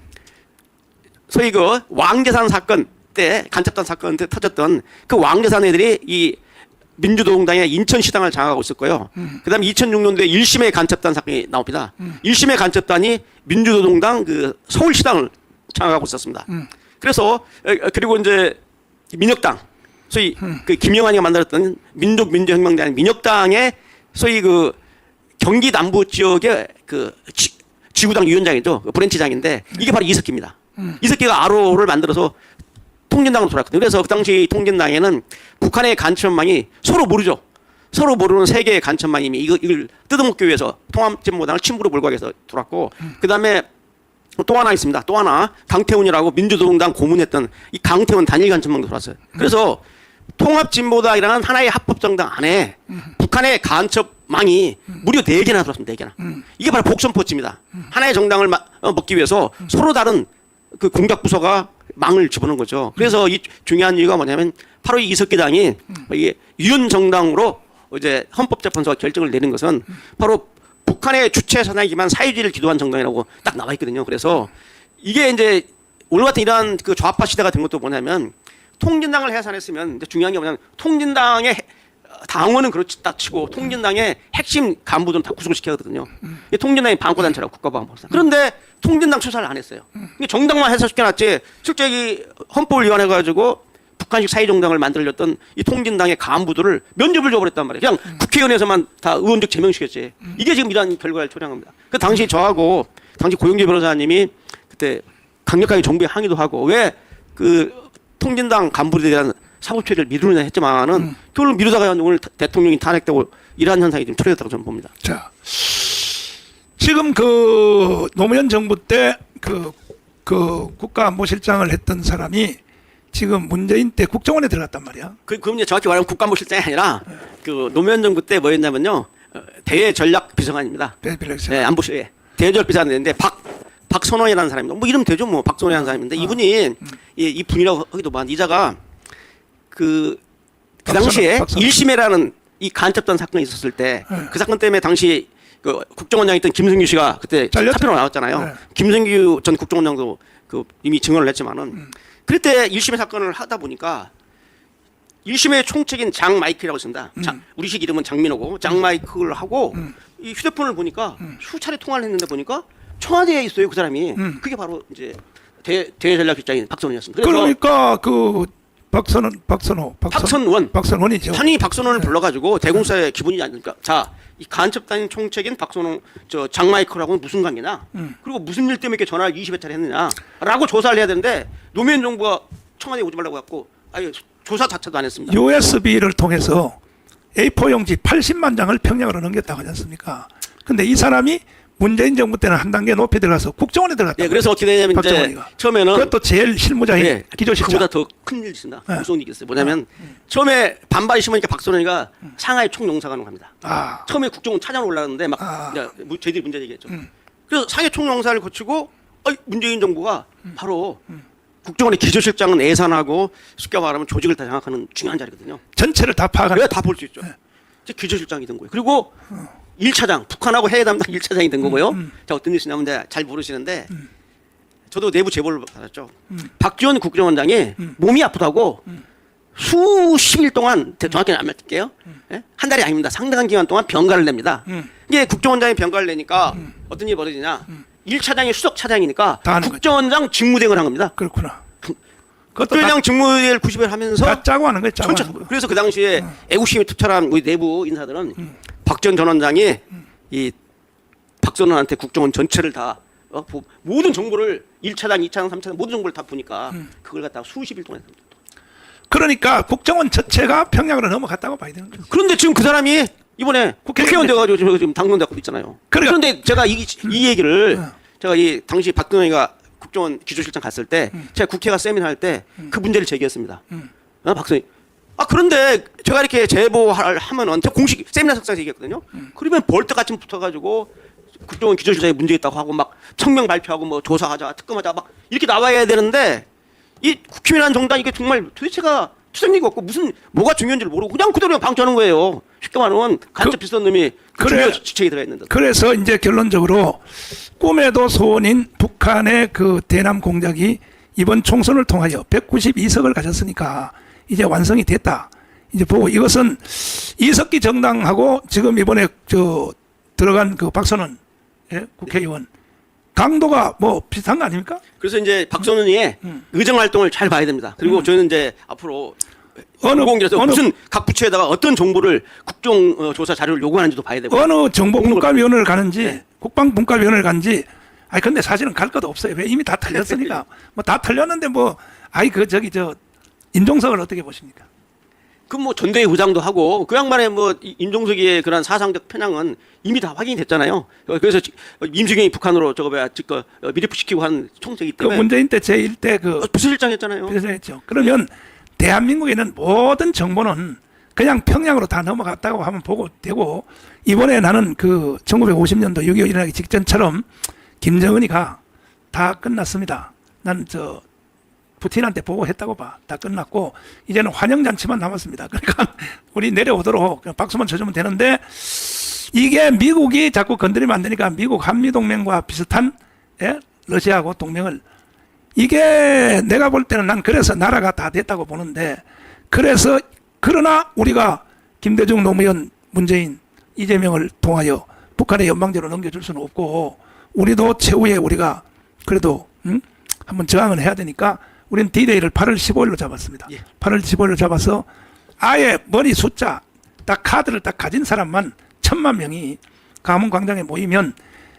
소위 그 왕재산 사건 때 간첩단 사건 때 터졌던 그 왕재산 애들이 이 민주노동당의 인천시당을 장악하고 있었고요. 그다음에 2006년도에 1심의 간첩단 사건이 나옵니다. 1심의 간첩단이 민주노동당 그 서울시당을 장악하고 있었습니다. 그래서 그리고 이제 민혁당 소위 그 김영환이가 만들었던 민족민주혁명당 민혁당의 소위 그 경기 남부 지역의 그 지구당 위원장이죠. 그 브랜치장인데 이게 바로 이석기입니다. 이석기가 RO를 만들어서 통진당으로 돌아왔거든요. 그래서 그 당시 통진당에는 북한의 간첩망이 서로 모르죠. 서로 모르는 3개의 간첩망이 이걸 뜯어먹기 위해서 통합진보당을 침부로 몰고 가기 위해서 돌았고 그다음에 또 하나 있습니다. 또 하나 강태훈이라고 민주노동당 고문했던 이 강태훈 단일 간첩망도 돌았어요. 그래서 통합진보당이라는 하나의 합법정당 안에 북한의 간첩망이 무려 4개나 들어왔습니다. 4개나. 이게 바로 복선포치입니다. 하나의 정당을 먹기 위해서 서로 다른 그 공작부서가 망을 집어넣은 거죠. 그래서 이 중요한 이유가 뭐냐면 바로 이 이석기당이 이게 유연정당으로 이제 헌법재판소가 결정을 내린 것은 바로 북한의 주체 사상이지만 사유지를 기도한 정당이라고 딱 나와 있거든요. 그래서 이게 이제 오늘 같은 이러한 그 좌파 시대가 된 것도 뭐냐면 통진당을 해산했으면 이제 중요한 게 뭐냐면 통진당의 당원은 그렇다 치고 통진당의 핵심 간부들은 다 구속을 시켜야 하거든요. 통진당이 반고단체라고 국가보안법상. 그런데 통진당 수사를 안 했어요. 정당만 해산시켜놨지 실제 이 헌법을 위반해가지고 북한식 사회정당을 만들려던 이 통진당의 간부들을 면접을 줘버렸단 말이에요. 그냥 국회의원에서만 다 의원직 제명시켰지. 이게 지금 이러한 결과를 초래합니다. 그 당시 저하고 당시 고영재 변호사님이 그때 강력하게 정부에 항의도 하고 왜 그 통진당 간부들에 대한 사법 처리를 미루느냐 했지만은 그걸 미루다가 오늘 대통령이 탄핵되고 이러한 현상이 좀 초래됐다고 저는 봅니다. 자, 지금 그 노무현 정부 때 그 국가안보실장을 했던 사람이 지금 문재인 때 국정원에 들어갔단 말이야. 그럼 이제 정확히 말하면 국가안보실장이 아니라 그 노무현 정부 때 뭐였냐면요. 대전략비서관입니다. 네, 안보실 대전략비서관인데 박선원이라는 사람입니다. 뭐 이름 되죠, 뭐 박선원이라는 사람인데 이분이 이 분이라고 하기도 만 이자가 그 당시에 박선원. 1심회라는 이 간첩단 사건이 있었을 때 그 사건 때문에 당시 그 국정원장이었던 김승규 씨가 그때 잘렸죠? 사표로 나왔잖아요. 네. 김승규 전 국정원장도 그 이미 증언을 했지만은 그때 1심회 사건을 하다 보니까 1심의 총책인 장 마이클이라고 있습니다. 우리식 이름은 장민호고 장 마이클을 하고 이 휴대폰을 보니까 수차례 통화를 했는데 보니까 청와대에 있어요, 그 사람이. 그게 바로 이제 대전략실장인 박선원이었습니다. 그러니까 그 박선원이죠. 편히 박선원을 불러가지고 대공사의 기본이지 않습니까? 자, 이 간첩단 총책인 박선원, 장 마이클하고는 무슨 관계냐? 그리고 무슨 일 때문에 이렇게 전화를 20회짜리 했느냐라고 조사를 해야 되는데 노무현 정부가 청와대에 오지 말라고 했고, 아예 조사 자체도 안 했습니다. USB를 통해서 A4 용지 80만 장을 평양으로 넘겼다고 하지 않습니까? 근데 이 사람이 문재인 정부 때는 한 단계 높이 들어가서 국정원에 들어갔다. 예, 그래서 어떻게 되냐면 이제 처음에는 그것도 제일 실무자인 기조실장. 그보다 더 큰 일이 있습니다. 무서운 일이 있어요. 뭐냐면 처음에 반발이 심하니까 박선원이가 상하이 총영사관으로 갑니다. 처음에 국정원 차장 올라갔는데 막 저희들이 문제 제기했죠. 그래서 상하이 총영사를 거치고 문재인 정부가 바로 국정원의 기조실장은 예산하고 쉽게 말하면 조직을 다 장악하는 중요한 자리거든요. 전체를 다 파악하는. 다 볼 수 있죠. 이제 기조실장이 된 거예요. 그리고 1차장, 북한하고 해외 담당 1차장이 된 거고요. 자, 어떤 일이 있냐면 잘 모르시는데 저도 내부 제보를 받았죠. 박지원 국정원장이 몸이 아프다고 수십일 동안 정확히는 안 말할게요. 예? 한 달이 아닙니다. 상당한 기간 동안 병가를 냅니다. 이게 국정원장이 병가를 내니까 어떤 일이 벌어지냐. 1차장이 수석차장이니까 국정원장 직무대행을 한 겁니다. 그렇구나. 국정원장 직무대행을 90일 하면서 다 짜고 하는 거예요. 짜고 하는 거. 그래서 그 당시에 애국심이 투철한 우리 내부 인사들은 박지원 전 원장이 이 박선원한테 국정원 전체를 다 모든 정보를 1차장, 2차장, 3차장 모든 정보를 다 보니까 그걸 갖다가 수십일 동안 했습니다. 그러니까 국정원 전체가 평양으로 넘어갔다고 봐야 되는 거죠. 그런데 지금 그 사람이 이번에 국회의원 돼가지고 지금 당선되고 있잖아요. 그런데 제가 이 얘기를 제가 이 당시 박근혜가 국정원 기조실장 갔을 때 제가 국회가 세미나 할 때 그 문제를 제기했습니다. 박선희. 그런데 제가 이렇게 제보하면은 제가 공식 세미나석상에서 얘기했거든요. 그러면 벌떡같이 붙어가지고 국정원 기조실장에 문제 있다고 하고 막 성명 발표하고 뭐 조사하자, 특검하자 막 이렇게 나와야 되는데 이 국힘이라는 정당 이게 정말 도대체가 투쟁력이 없고 뭐가 중요한지를 모르고 그냥 그대로 방치하는 거예요. 쉽게 말하면 간첩 비슷한 놈이 그래 지책이 들어 있는데. 그래서 이제 결론적으로 꿈에도 소원인 북한의 그 대남 공작이 이번 총선을 통하여 192석을 가졌으니까 이제 완성이 됐다. 이제 보고 이것은 이석기 정당하고 지금 이번에 들어간 그 박선원 국회의원 강도가 뭐 비슷한 거 아닙니까? 그래서 이제 박선원이 의정 활동을 잘 봐야 됩니다. 그리고 저희는 이제 앞으로 공공기에서 무슨 각 부처에다가 어떤 정보를 국정조사 자료를 요구하는지도 봐야 되고 어느 정보분과위원회를 가는지 국방분과위원회를 가는지 근데 사실은 갈 것도 없어요. 왜 이미 다 털렸으니까 뭐 다 털렸는데 임종석을 어떻게 보십니까? 뭐 전대회 부장도 하고 그 양반의 뭐 임종석이의 그런 사상적 편향은 이미 다 확인이 됐잖아요. 그래서 임수경이 북한으로 미리프시키고 한 총책이기 때문에 문재인 때 제1대 비서실장 했잖아요. 비서실장했죠. 그러면 대한민국에 있는 모든 정보는 그냥 평양으로 다 넘어갔다고 하면 보고 되고 이번에 나는 1950년도 6.25 일어나기 직전처럼 김정은이가 다 끝났습니다. 난 푸틴한테 보고했다고 봐. 다 끝났고 이제는 환영잔치만 남았습니다. 그러니까 우리 내려오도록 박수만 쳐주면 되는데 이게 미국이 자꾸 건드리면 안 되니까 미국 한미동맹과 비슷한 러시아하고 동맹을 이게 내가 볼 때는 난 그래서 나라가 다 됐다고 보는데 그러나 우리가 김대중, 노무현, 문재인, 이재명을 통하여 북한의 연방제로 넘겨줄 수는 없고 우리도 최후에 우리가 그래도 한번 저항을 해야 되니까 우리는 D-Day를 8월 15일로 잡았습니다. 예. 8월 15일로 잡아서 아예 머리 숫자 딱 카드를 딱 가진 사람만 1,000만 명이 광화문 광장에 모이면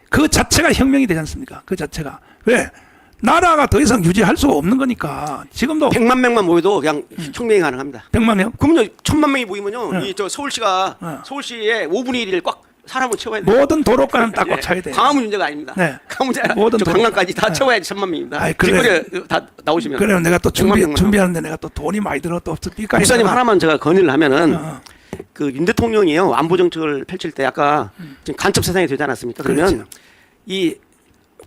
그 자체가 혁명이 되지 않습니까? 그 자체가. 왜? 나라가 더 이상 유지할 수가 없는 거니까. 지금도 100만 명만 모여도 그냥 혁명이 가능합니다. 100만 명? 그럼요. 1,000만 명이 모이면요. 네. 이 저 서울시가 네. 서울시의 5분의 1을 꽉 사람을 채워야 돼요. 모든 도로가는 딱 꽉 예. 차야 돼요. 광화문 문제가 아닙니다. 네. 광화문 문제 아니라 모든 저 도로- 강남까지 다 네. 채워야지 1,000만 명입니다. 아이, 그래. 길거리에 다 나오시면. 그래요. 내가 또 100만 명만 준비하는데 내가 또 돈이 많이 들어 또 삐까리. 목사님 하나만 제가 건의를 하면은 어. 그 윤 대통령이요 안보 정책을 펼칠 때 아까 지금 간첩 세상이 되지 않았습니까? 그러면 그렇죠. 이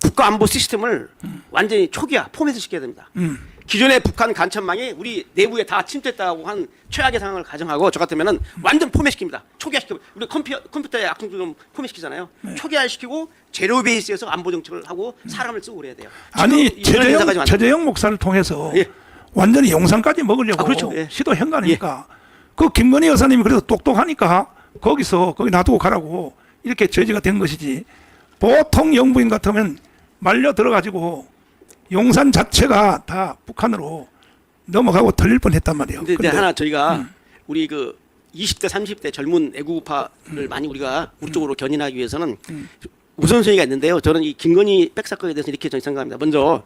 국가 안보 시스템을 완전히 초기화 포맷을 시켜야 됩니다. 기존의 북한 간첩망이 우리 내부에 다 침투했다고 한 최악의 상황을 가정하고 저 같으면은 완전 포맷시킵니다. 초기화시키고 우리 컴퓨터에 악성도 좀 포맷시키잖아요. 초기화시키고 제로 베이스에서 안보 정책을 하고 사람을 쓰고 그래야 돼요. 아니 지금 이런 회사까지 만들고. 최재형 목사를 통해서 예. 완전히 용산까지 먹으려고 아, 그렇죠. 예. 시도한 거 아닙니까? 그 김건희 여사님이 그래도 똑똑하니까 거기 놔두고 가라고 이렇게 저지가 된 것이지. 보통 영부인 같으면 말려 들어가지고 용산 자체가 다 북한으로 넘어가고 털릴 뻔했단 말이에요. 근데 근데 하나 저희가 우리 그 20대 30대 젊은 애국파를 많이 우리가 우리 쪽으로 견인하기 위해서는 우선순위가 있는데요. 저는 이 김건희 백 사건에 대해서 이렇게 저는 생각합니다. 먼저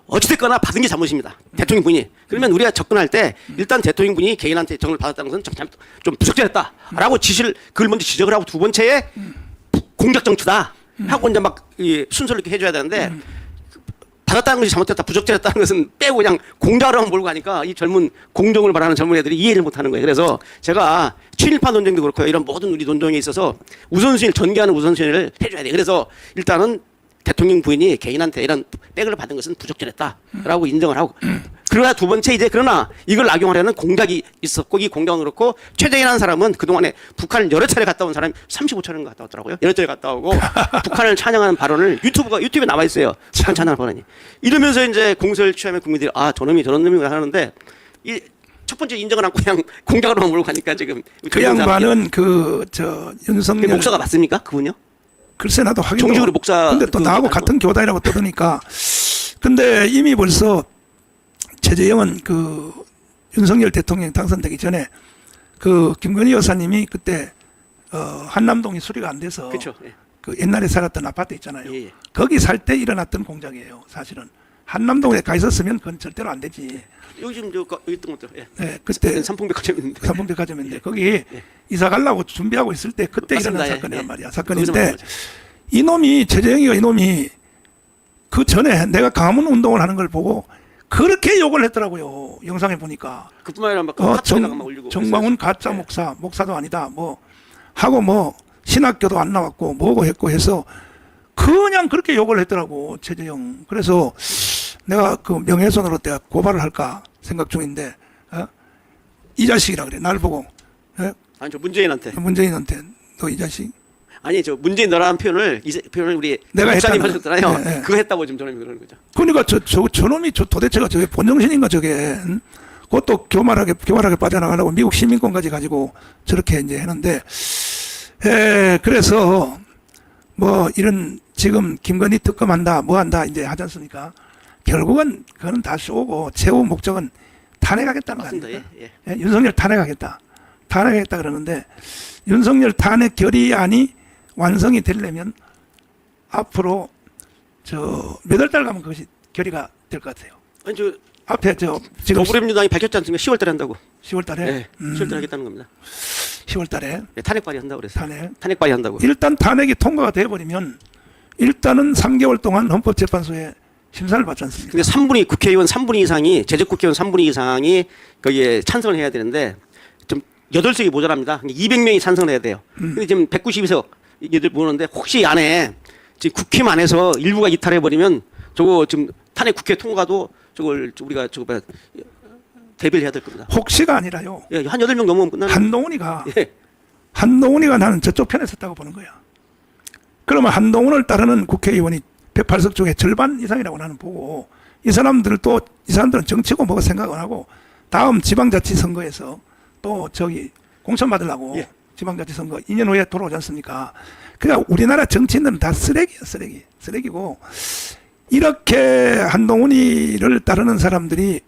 어찌됐거나 받은 게 잘못입니다. 대통령분이. 그러면 우리가 접근할 때 일단 대통령분이 개인한테 정을 받았다는 것은 좀 부적절했다라고 그걸 먼저 지적을 하고 두 번째에 공작 정치다 하고 이제 막 이 순서를 이렇게 해줘야 되는데 받았다는 것이 잘못됐다, 부적절했다는 것은 빼고 그냥 공작으로만 몰고 가니까 이 젊은 공정을 바라는 젊은 애들이 이해를 못하는 거예요. 그래서 제가 친일파 논쟁도 그렇고요. 이런 모든 우리 논쟁에 있어서 우선순위를 전개하는 우선순위를 해줘야 돼요. 그래서 일단은 대통령 부인이 개인한테 이런 백을 받은 것은 부적절했다라고 인정을 하고 그러나 두 번째 그러나 이걸 악용하려는 공작이 있었고 이 공작은 그렇고 최재인이라는 사람은 그동안에 북한을 여러 차례 갔다 온 사람이 35차례 갔다 왔더라고요. 여러 차례 갔다 오고 북한을 찬양하는 발언을 유튜브에 나와 있어요. 북한 찬양하는 발언이. 이러면서 이제 공세를 취하면 국민들이 저놈이 저런 놈이구나 하는데 이 첫 번째 인정을 않고 그냥 공작으로만 몰고 가니까 지금 그 양반은 윤석열 목사가 맞습니까? 그분요? 글쎄 나도 확인. 정식으로 목사. 근데 또 나하고 같은 교단이라고 떠드니까. 근데 이미 벌써 최재형은 그 윤석열 대통령 당선되기 전에 그 김건희 여사님이 그때 한남동이 수리가 안 돼서 그렇죠. 예. 그 옛날에 살았던 아파트 있잖아요. 예, 예. 거기 살 때 일어났던 공작이에요. 사실은 한남동에 가 있었으면 그건 절대로 안 되지. 여기 지금 여기 있던 것들. 예. 네, 그때 삼풍백화점 있는데. 삼풍백화점인데 거기 이사 가려고 준비하고 있을 때 그때 맞습니다. 일어난 예, 사건이란 예. 말이야. 거기서 사건인데 만난 거죠. 이놈이 최재형이가 이놈이 그 전에 내가 강화문 운동을 하는 걸 보고 그렇게 욕을 했더라고요. 영상에 보니까. 그뿐만 아니라 막 카톡에다가 막 올리고. 정광훈 가짜 목사도 아니다. 뭐 하고 뭐 신학교도 안 나왔고 뭐고 했고 해서 그냥 그렇게 욕을 했더라고 최재형. 그래서 내가 그 명예훼손으로 내가 고발을 할까 생각 중인데 이 자식이라 그래. 날 보고 아니 저 문재인한테. 문재인한테 너 이 자식. 아니 저 문재인 너라는 표현을 표현을 우리 내가 목사님 했다는 하셨잖아요. 네, 네. 그거 했다고 지금 저놈이 그러는 거죠. 그러니까 저놈이 도대체가 저게 본정신인가 저게. 응? 그것도 교활하게 빠져나가려고 미국 시민권까지 가지고 저렇게 이제 했는데 그래서 뭐 이런 지금 김건희 특검한다 뭐 한다 이제 하지 않습니까? 결국은 그거는 다 쇼고 최후 목적은 탄핵하겠다는 거 맞습니다. 아닙니까? 예. 윤석열 탄핵하겠다 그러는데 윤석열 탄핵 결의안이 완성이 되려면 앞으로 몇 월 달 가면 그것이 결의가 될 것 같아요. 아니 저 앞에 지금 더불어민주당이 밝혔지 않습니까? 10월 달에 한다고. 10월 달에 예. 10월 달에 하겠다는 겁니다. 10월 달에 예, 탄핵 발의한다고 그래서. 탄핵 발의한다고. 일단 탄핵이 통과가 돼버리면 일단은 3개월 동안 헌법재판소에 심사를 받지 않습니까? 근데 국회의원 3분의 이상이 재적 국회의원 3분의 이상이 거기에 찬성을 해야 되는데 좀 8석이 모자랍니다. 200명이 찬성을 해야 돼요. 근데 지금 192석 이들 모으는데 혹시 안에 지금 국힘 안에서 일부가 이탈해 버리면 저거 지금 탄핵 국회 통과도 저걸 우리가 대비를 해야 될 겁니다. 혹시가 아니라요. 예, 한 8명 넘으면 끝나는. 한동훈이가 나는 저쪽 편에 섰다고 보는 거야. 그러면 한동훈을 따르는 국회의원이 108석 중에 절반 이상이라고 나는 보고 이 사람들은 정치고 뭐가 생각 안 하고 다음 지방자치 선거에서 또 공천 받으려고 예. 지방자치 선거 2년 후에 돌아오지 않습니까? 그러니까 우리나라 정치인들은 다 쓰레기고 이렇게 한동훈이를 따르는 사람들이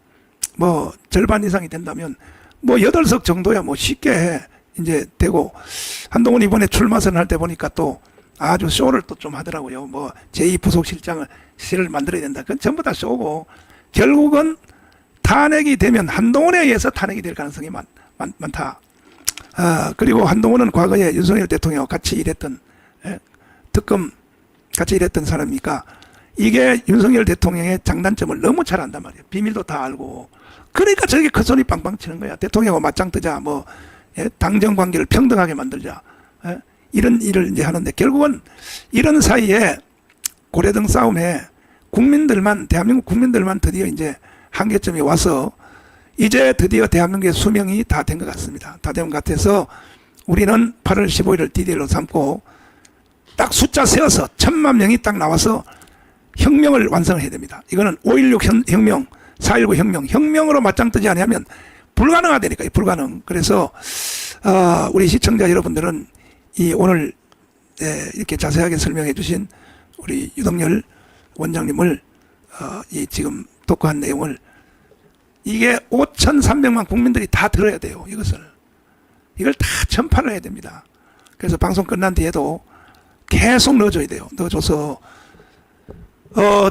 뭐 절반 이상이 된다면 뭐 8석 정도야 뭐 쉽게 이제 되고, 한동훈 이번에 출마선 할 때 보니까 또 아주 쇼를 또 좀 하더라고요. 뭐 제2부속실장을 만들어야 된다. 그건 전부 다 쇼고, 결국은 탄핵이 되면 한동훈에 의해서 탄핵이 될 가능성이 많다. 그리고 한동훈은 과거에 윤석열 대통령과 같이 일했던, 특검 같이 일했던 사람이니까 이게 윤석열 대통령의 장단점을 너무 잘 안단 말이에요. 비밀도 다 알고. 그러니까 저게 큰 소리 빵빵 치는 거야. 대통령하고 맞짱 뜨자, 뭐 당정 관계를 평등하게 만들자, 이런 일을 이제 하는데, 결국은 이런 사이에 고래등 싸움에 대한민국 국민들만 드디어 이제 한계점이 와서 이제 드디어 대한민국의 수명이 다 된 것 같습니다. 다 된 것 같아서 우리는 8월 15일을 D-Day로 삼고 딱 숫자 세워서 1000만 명이 딱 나와서 혁명을 완성을 해야 됩니다. 이거는 5.16 혁명, 4.19 혁명으로 맞짱 뜨지 않으면 불가능하다니까요. 불가능. 그래서 우리 시청자 여러분들은 이 오늘 이렇게 자세하게 설명해 주신 우리 유동열 원장님을 이 지금 독과한 내용을, 이게 5,300만 국민들이 다 들어야 돼요. 이걸 다 전파를 해야 됩니다. 그래서 방송 끝난 뒤에도 계속 넣어줘야 돼요. 넣어줘서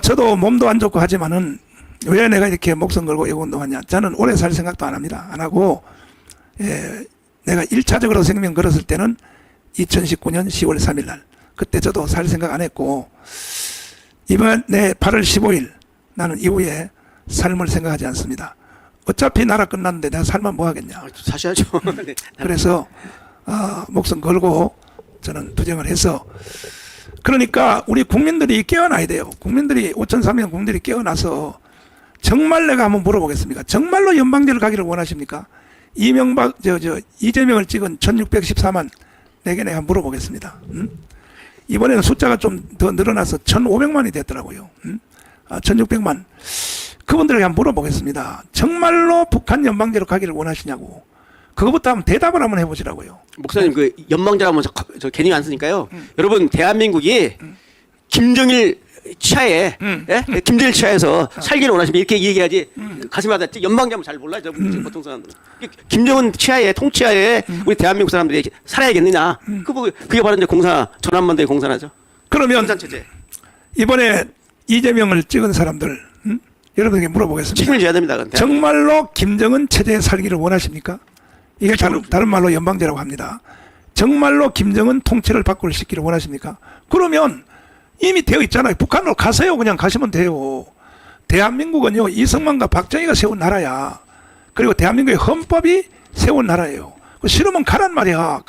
저도 몸도 안 좋고 하지만은 왜 내가 이렇게 목숨 걸고 애국운동하냐. 저는 오래 살 생각도 안 합니다. 안 하고, 내가 1차적으로 생명 걸었을 때는 2019년 10월 3일 날. 그때 저도 살 생각 안 했고, 이번에 8월 15일 나는 이후에 삶을 생각하지 않습니다. 어차피 나라 끝났는데 내가 살면 뭐 하겠냐. 사셔야죠. 네. 그래서 목숨 걸고 저는 투쟁을 해서, 그러니까 우리 국민들이 깨어나야 돼요. 5,300명 국민들이 깨어나서 정말 내가 한번 물어보겠습니다. 정말로 연방제를 가기를 원하십니까? 이재명을 찍은 1614만 내게 내가 물어보겠습니다. 이번에는 숫자가 좀 더 늘어나서 1500만이 됐더라고요. 1600만. 그분들에게 한번 물어보겠습니다. 정말로 북한 연방제로 가기를 원하시냐고. 그거부터 한번 대답을 한번 해보시라고요. 목사님, 그 연방제라면 저 괜히 안 쓰니까요. 여러분, 대한민국이 김정일 치하에, 김정일 치하에서 살기를 원하시면 이렇게 얘기해야지. 가슴마다 연방제하면 잘 몰라요. 보통 사람들은. 김정은 치하에, 통치하에 우리 대한민국 사람들이 살아야겠느냐. 그게 바로 이제 전환만대의 공산화죠. 그러면 공산체제. 이번에 이재명을 찍은 사람들, 여러분에게 물어보겠습니다. 책임을 져야 됩니다. 정말로 김정은 체제에 살기를 원하십니까? 이게 다른 말로 연방제라고 합니다. 정말로 김정은 통치를 바꾸시기를 원하십니까? 그러면 이미 되어 있잖아요. 북한으로 가세요. 그냥 가시면 돼요. 대한민국은요, 이승만과 박정희가 세운 나라야. 그리고 대한민국의 헌법이 세운 나라예요. 싫으면 가란 말이야.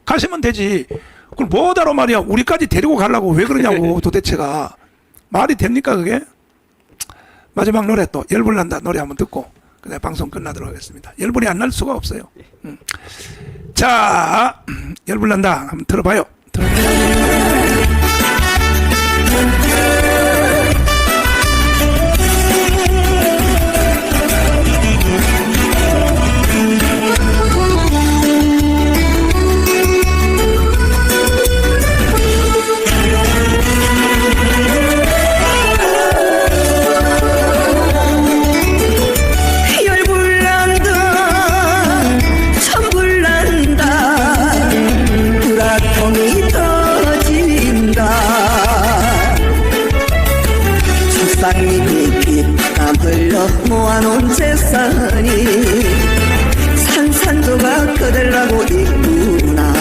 가시면 되지. 그걸 뭐하러 말이야. 우리까지 데리고 가려고 왜 그러냐고. 도대체가. 말이 됩니까 그게? 마지막 노래 또 열불난다 노래 한번 듣고 그다음에 방송 끝나도록 하겠습니다. 열불이 안 날 수가 없어요. 자, 열불난다 한번 들어봐요. 모아놓은 재산이 산산조각 그대라고 있구나.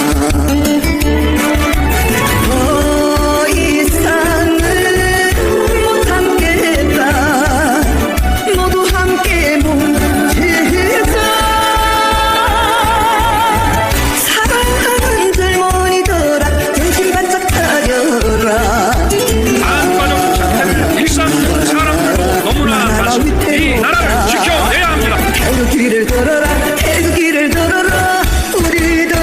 더 이상은 못 참겠다. 모두 함께 뭉치자. 사랑하는 젊은이들아 정신 바짝 차려라. 안과정 착한 일상 사람들도 너무나 많습니다. 이 나라를 지켜내야 합니다. 태극기를 들어라 태극기를 들어라 우리들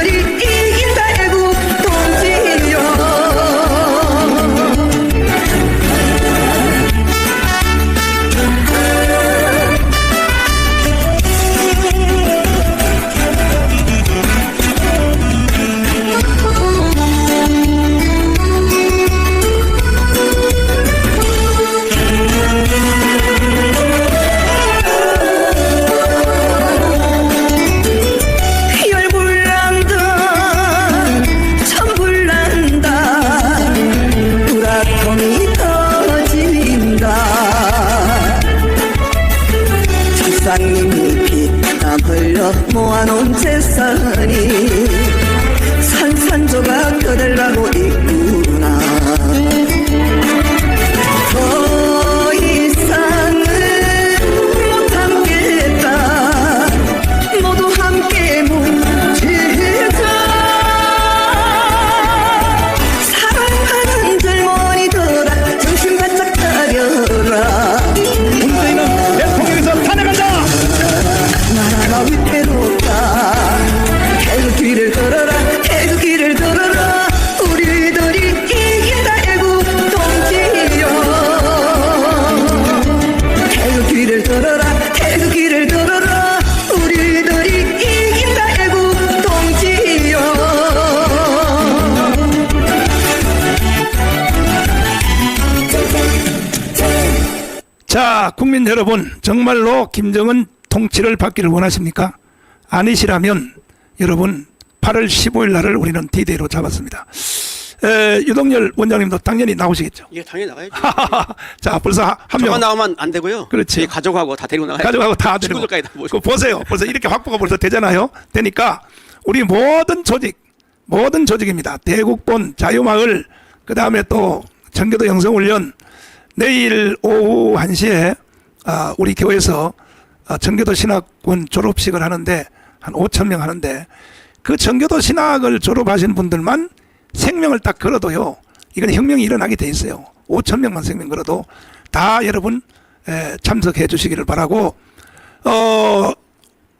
자, 국민 여러분, 정말로 김정은 통치를 받기를 원하십니까? 아니시라면 여러분 8월 15일 날을 우리는 D-Day로 잡았습니다. 유동열 원장님도 당연히 나오시겠죠. 예, 당연히 나가야죠. 자, 벌써 한 명 저만 나오면 안 되고요. 그렇지. 제 가족하고 다 데리고 나가야죠. 가져가고 다 데리고. 친구들까지 다 모시고. 보세요. 벌써 이렇게 확보가 벌써 되잖아요. 되니까 우리 모든 조직입니다. 대국본, 자유마을, 그 다음에 또 청교도 영성훈련, 내일 오후 1시에 우리 교회에서 청교도 신학원 졸업식을 하는데 한 5천 명 하는데 그 청교도 신학을 졸업하신 분들만 생명을 딱 걸어도요. 이건 혁명이 일어나게 돼 있어요. 5천 명만 생명 걸어도 다 여러분 참석해 주시기를 바라고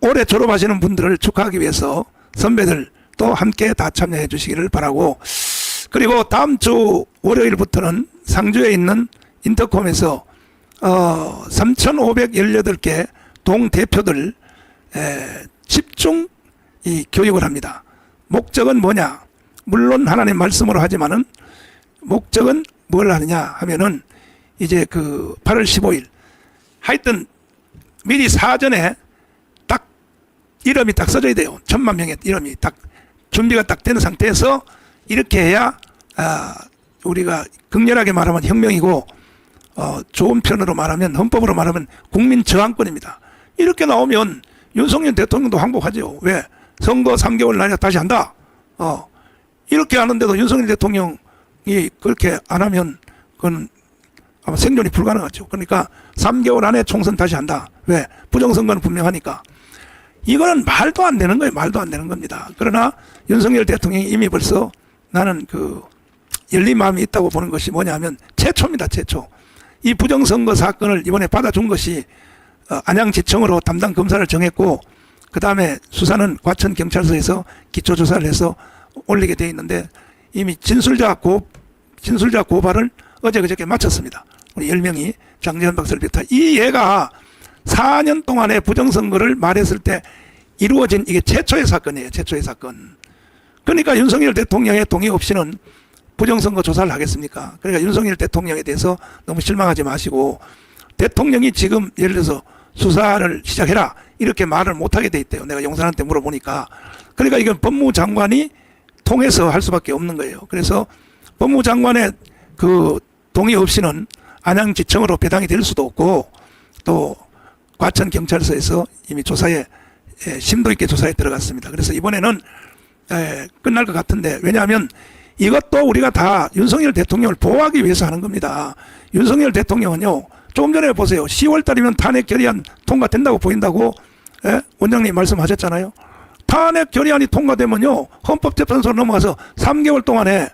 올해 졸업하시는 분들을 축하하기 위해서 선배들 또 함께 다 참여해 주시기를 바라고 그리고 다음 주 월요일부터는 상주에 있는 인터콤에서 3,518개 동대표들 집중 이 교육을 합니다. 목적은 뭐냐? 물론 하나님 말씀으로 하지만은 목적은 뭘 하느냐 하면은 이제 그 8월 15일 하여튼 미리 사전에 딱 이름이 딱 써져야 돼요. 1,000만 명의 이름이 딱 준비가 딱 된 상태에서 이렇게 해야 우리가 극렬하게 말하면 혁명이고 좋은 편으로 말하면 헌법으로 말하면 국민 저항권입니다. 이렇게 나오면 윤석열 대통령도 항복하죠. 왜? 선거 3개월 나냐 다시 한다. 이렇게 하는데도 윤석열 대통령이 그렇게 안 하면 그건 아마 생존이 불가능하죠. 그러니까 3개월 안에 총선 다시 한다. 왜? 부정선거는 분명하니까. 이거는 말도 안 되는 거예요. 말도 안 되는 겁니다. 그러나 윤석열 대통령이 이미 벌써 나는 그 열린 마음이 있다고 보는 것이 뭐냐면 최초입니다. 최초. 이 부정선거 사건을 이번에 받아준 것이 안양지청으로 담당 검사를 정했고 그 다음에 수사는 과천경찰서에서 기초조사를 해서 올리게 돼 있는데 이미 진술자 고발을 어제 그저께 마쳤습니다. 우리 10명이 장재현 박사를 비롯한 이 얘가 4년 동안의 부정선거를 말했을 때 이루어진 이게 최초의 사건이에요. 최초의 사건. 그러니까 윤석열 대통령의 동의 없이는 부정선거 조사를 하겠습니까? 그러니까 윤석열 대통령에 대해서 너무 실망하지 마시고 대통령이 지금 예를 들어서 수사를 시작해라 이렇게 말을 못하게 돼 있대요. 내가 용산한테 물어보니까. 그러니까 이건 법무장관이 통해서 할 수밖에 없는 거예요. 그래서 법무장관의 그 동의 없이는 안양지청으로 배당이 될 수도 없고 또 과천경찰서에서 이미 조사에 심도 있게 조사에 들어갔습니다. 그래서 이번에는 끝날 것 같은데 왜냐하면 이것도 우리가 다 윤석열 대통령을 보호하기 위해서 하는 겁니다. 윤석열 대통령은요. 조금 전에 보세요. 10월 달이면 탄핵 결의안 통과된다고 보인다고 원장님 말씀하셨잖아요. 탄핵 결의안이 통과되면요. 헌법재판소로 넘어가서 3개월 동안에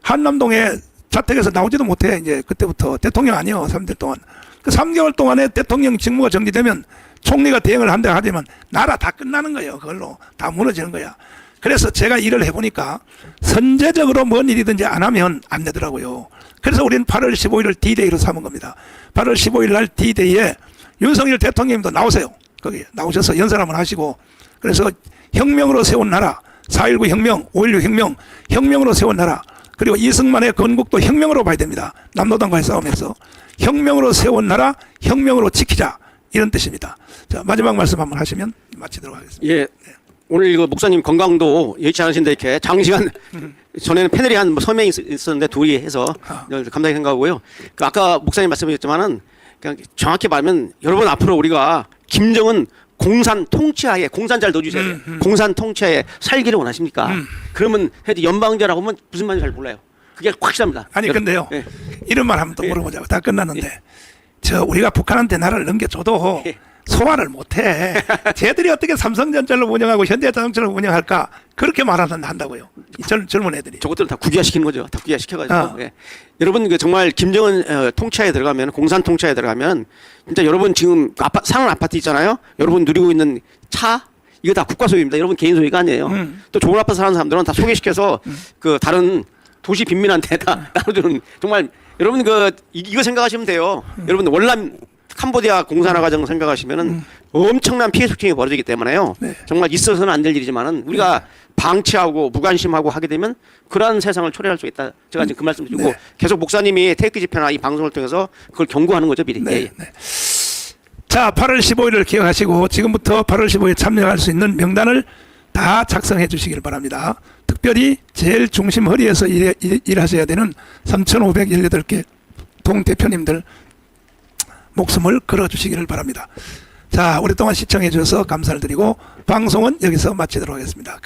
한남동에 자택에서 나오지도 못해. 이제 그때부터 대통령 아니요. 3대 동안. 그 3개월 동안에 대통령 직무가 정지되면 총리가 대행을 한다 하지만 나라 다 끝나는 거예요. 그걸로 다 무너지는 거야. 그래서 제가 일을 해보니까 선제적으로 뭔 일이든지 안 하면 안 되더라고요. 그래서 우리는 8월 15일을 D-Day로 삼은 겁니다. 8월 15일 날 D-Day에 윤석열 대통령님도 나오세요. 거기 나오셔서 연설 한번 하시고 그래서 혁명으로 세운 나라 4.19 혁명, 5.16 혁명, 혁명으로 세운 나라 그리고 이승만의 건국도 혁명으로 봐야 됩니다. 남노당과의 싸움에서 혁명으로 세운 나라, 혁명으로 지키자 이런 뜻입니다. 자 마지막 말씀 한번 하시면 마치도록 하겠습니다. 예. 오늘 이거 목사님 건강도 예의치 않으신데 이렇게 장시간 전에는 패널이 한 뭐 3명이 있었는데 둘이 해서 감사히 생각하고요. 그 아까 목사님 말씀하셨지만은 그냥 정확히 말하면 여러분 앞으로 우리가 김정은 공산 통치하에 공산 잘 넣어주셔야 돼요. 공산 통치하에 살기를 원하십니까? 그러면 해도 연방제라고 하면 무슨 말인지 잘 몰라요. 그게 확실합니다. 아니 근데요. 예. 이런 말 한번 또 물어보자고. 다 끝났는데 저 우리가 북한한테 나라를 넘겨줘도 소화를 못해. 쟤들이 어떻게 삼성전자를 운영하고 현대자동차를 운영할까? 그렇게 한다고요. 젊은 애들이. 저것들은 다 국유화시키는 거죠. 다 국유화시켜가지고. 예. 여러분 그 정말 김정은 통치하에 들어가면 공산 통치하에 들어가면 진짜 여러분 지금 상을 아파트 있잖아요. 여러분 누리고 있는 차 이거 다 국가 소유입니다. 여러분 개인 소유가 아니에요. 또 좋은 아파트 사는 사람들은 다 소개시켜서 그 다른 도시 빈민한테 다 나눠주는 정말 여러분 이거 생각하시면 돼요. 여러분 월남 캄보디아 공산화 과정 생각하시면은 엄청난 피해 속칭이 벌어지기 때문에요. 네. 정말 있어서는 안 될 일이지만은 우리가 방치하고 무관심하고 하게 되면 그러한 세상을 초래할 수 있다. 제가 지금 그 말씀 드리고 네. 계속 목사님이 테이크 집회나 이 방송을 통해서 그걸 경고하는 거죠, 미리. 네, 예. 네. 자, 8월 15일을 기억하시고 지금부터 8월 15일 참여할 수 있는 명단을 다 작성해 주시길 바랍니다. 특별히 제일 중심 허리에서 일하셔야 되는 3,518개 동대표님들 목숨을 걸어주시기를 바랍니다. 자, 오랫동안 시청해 주셔서 감사를 드리고 방송은 여기서 마치도록 하겠습니다.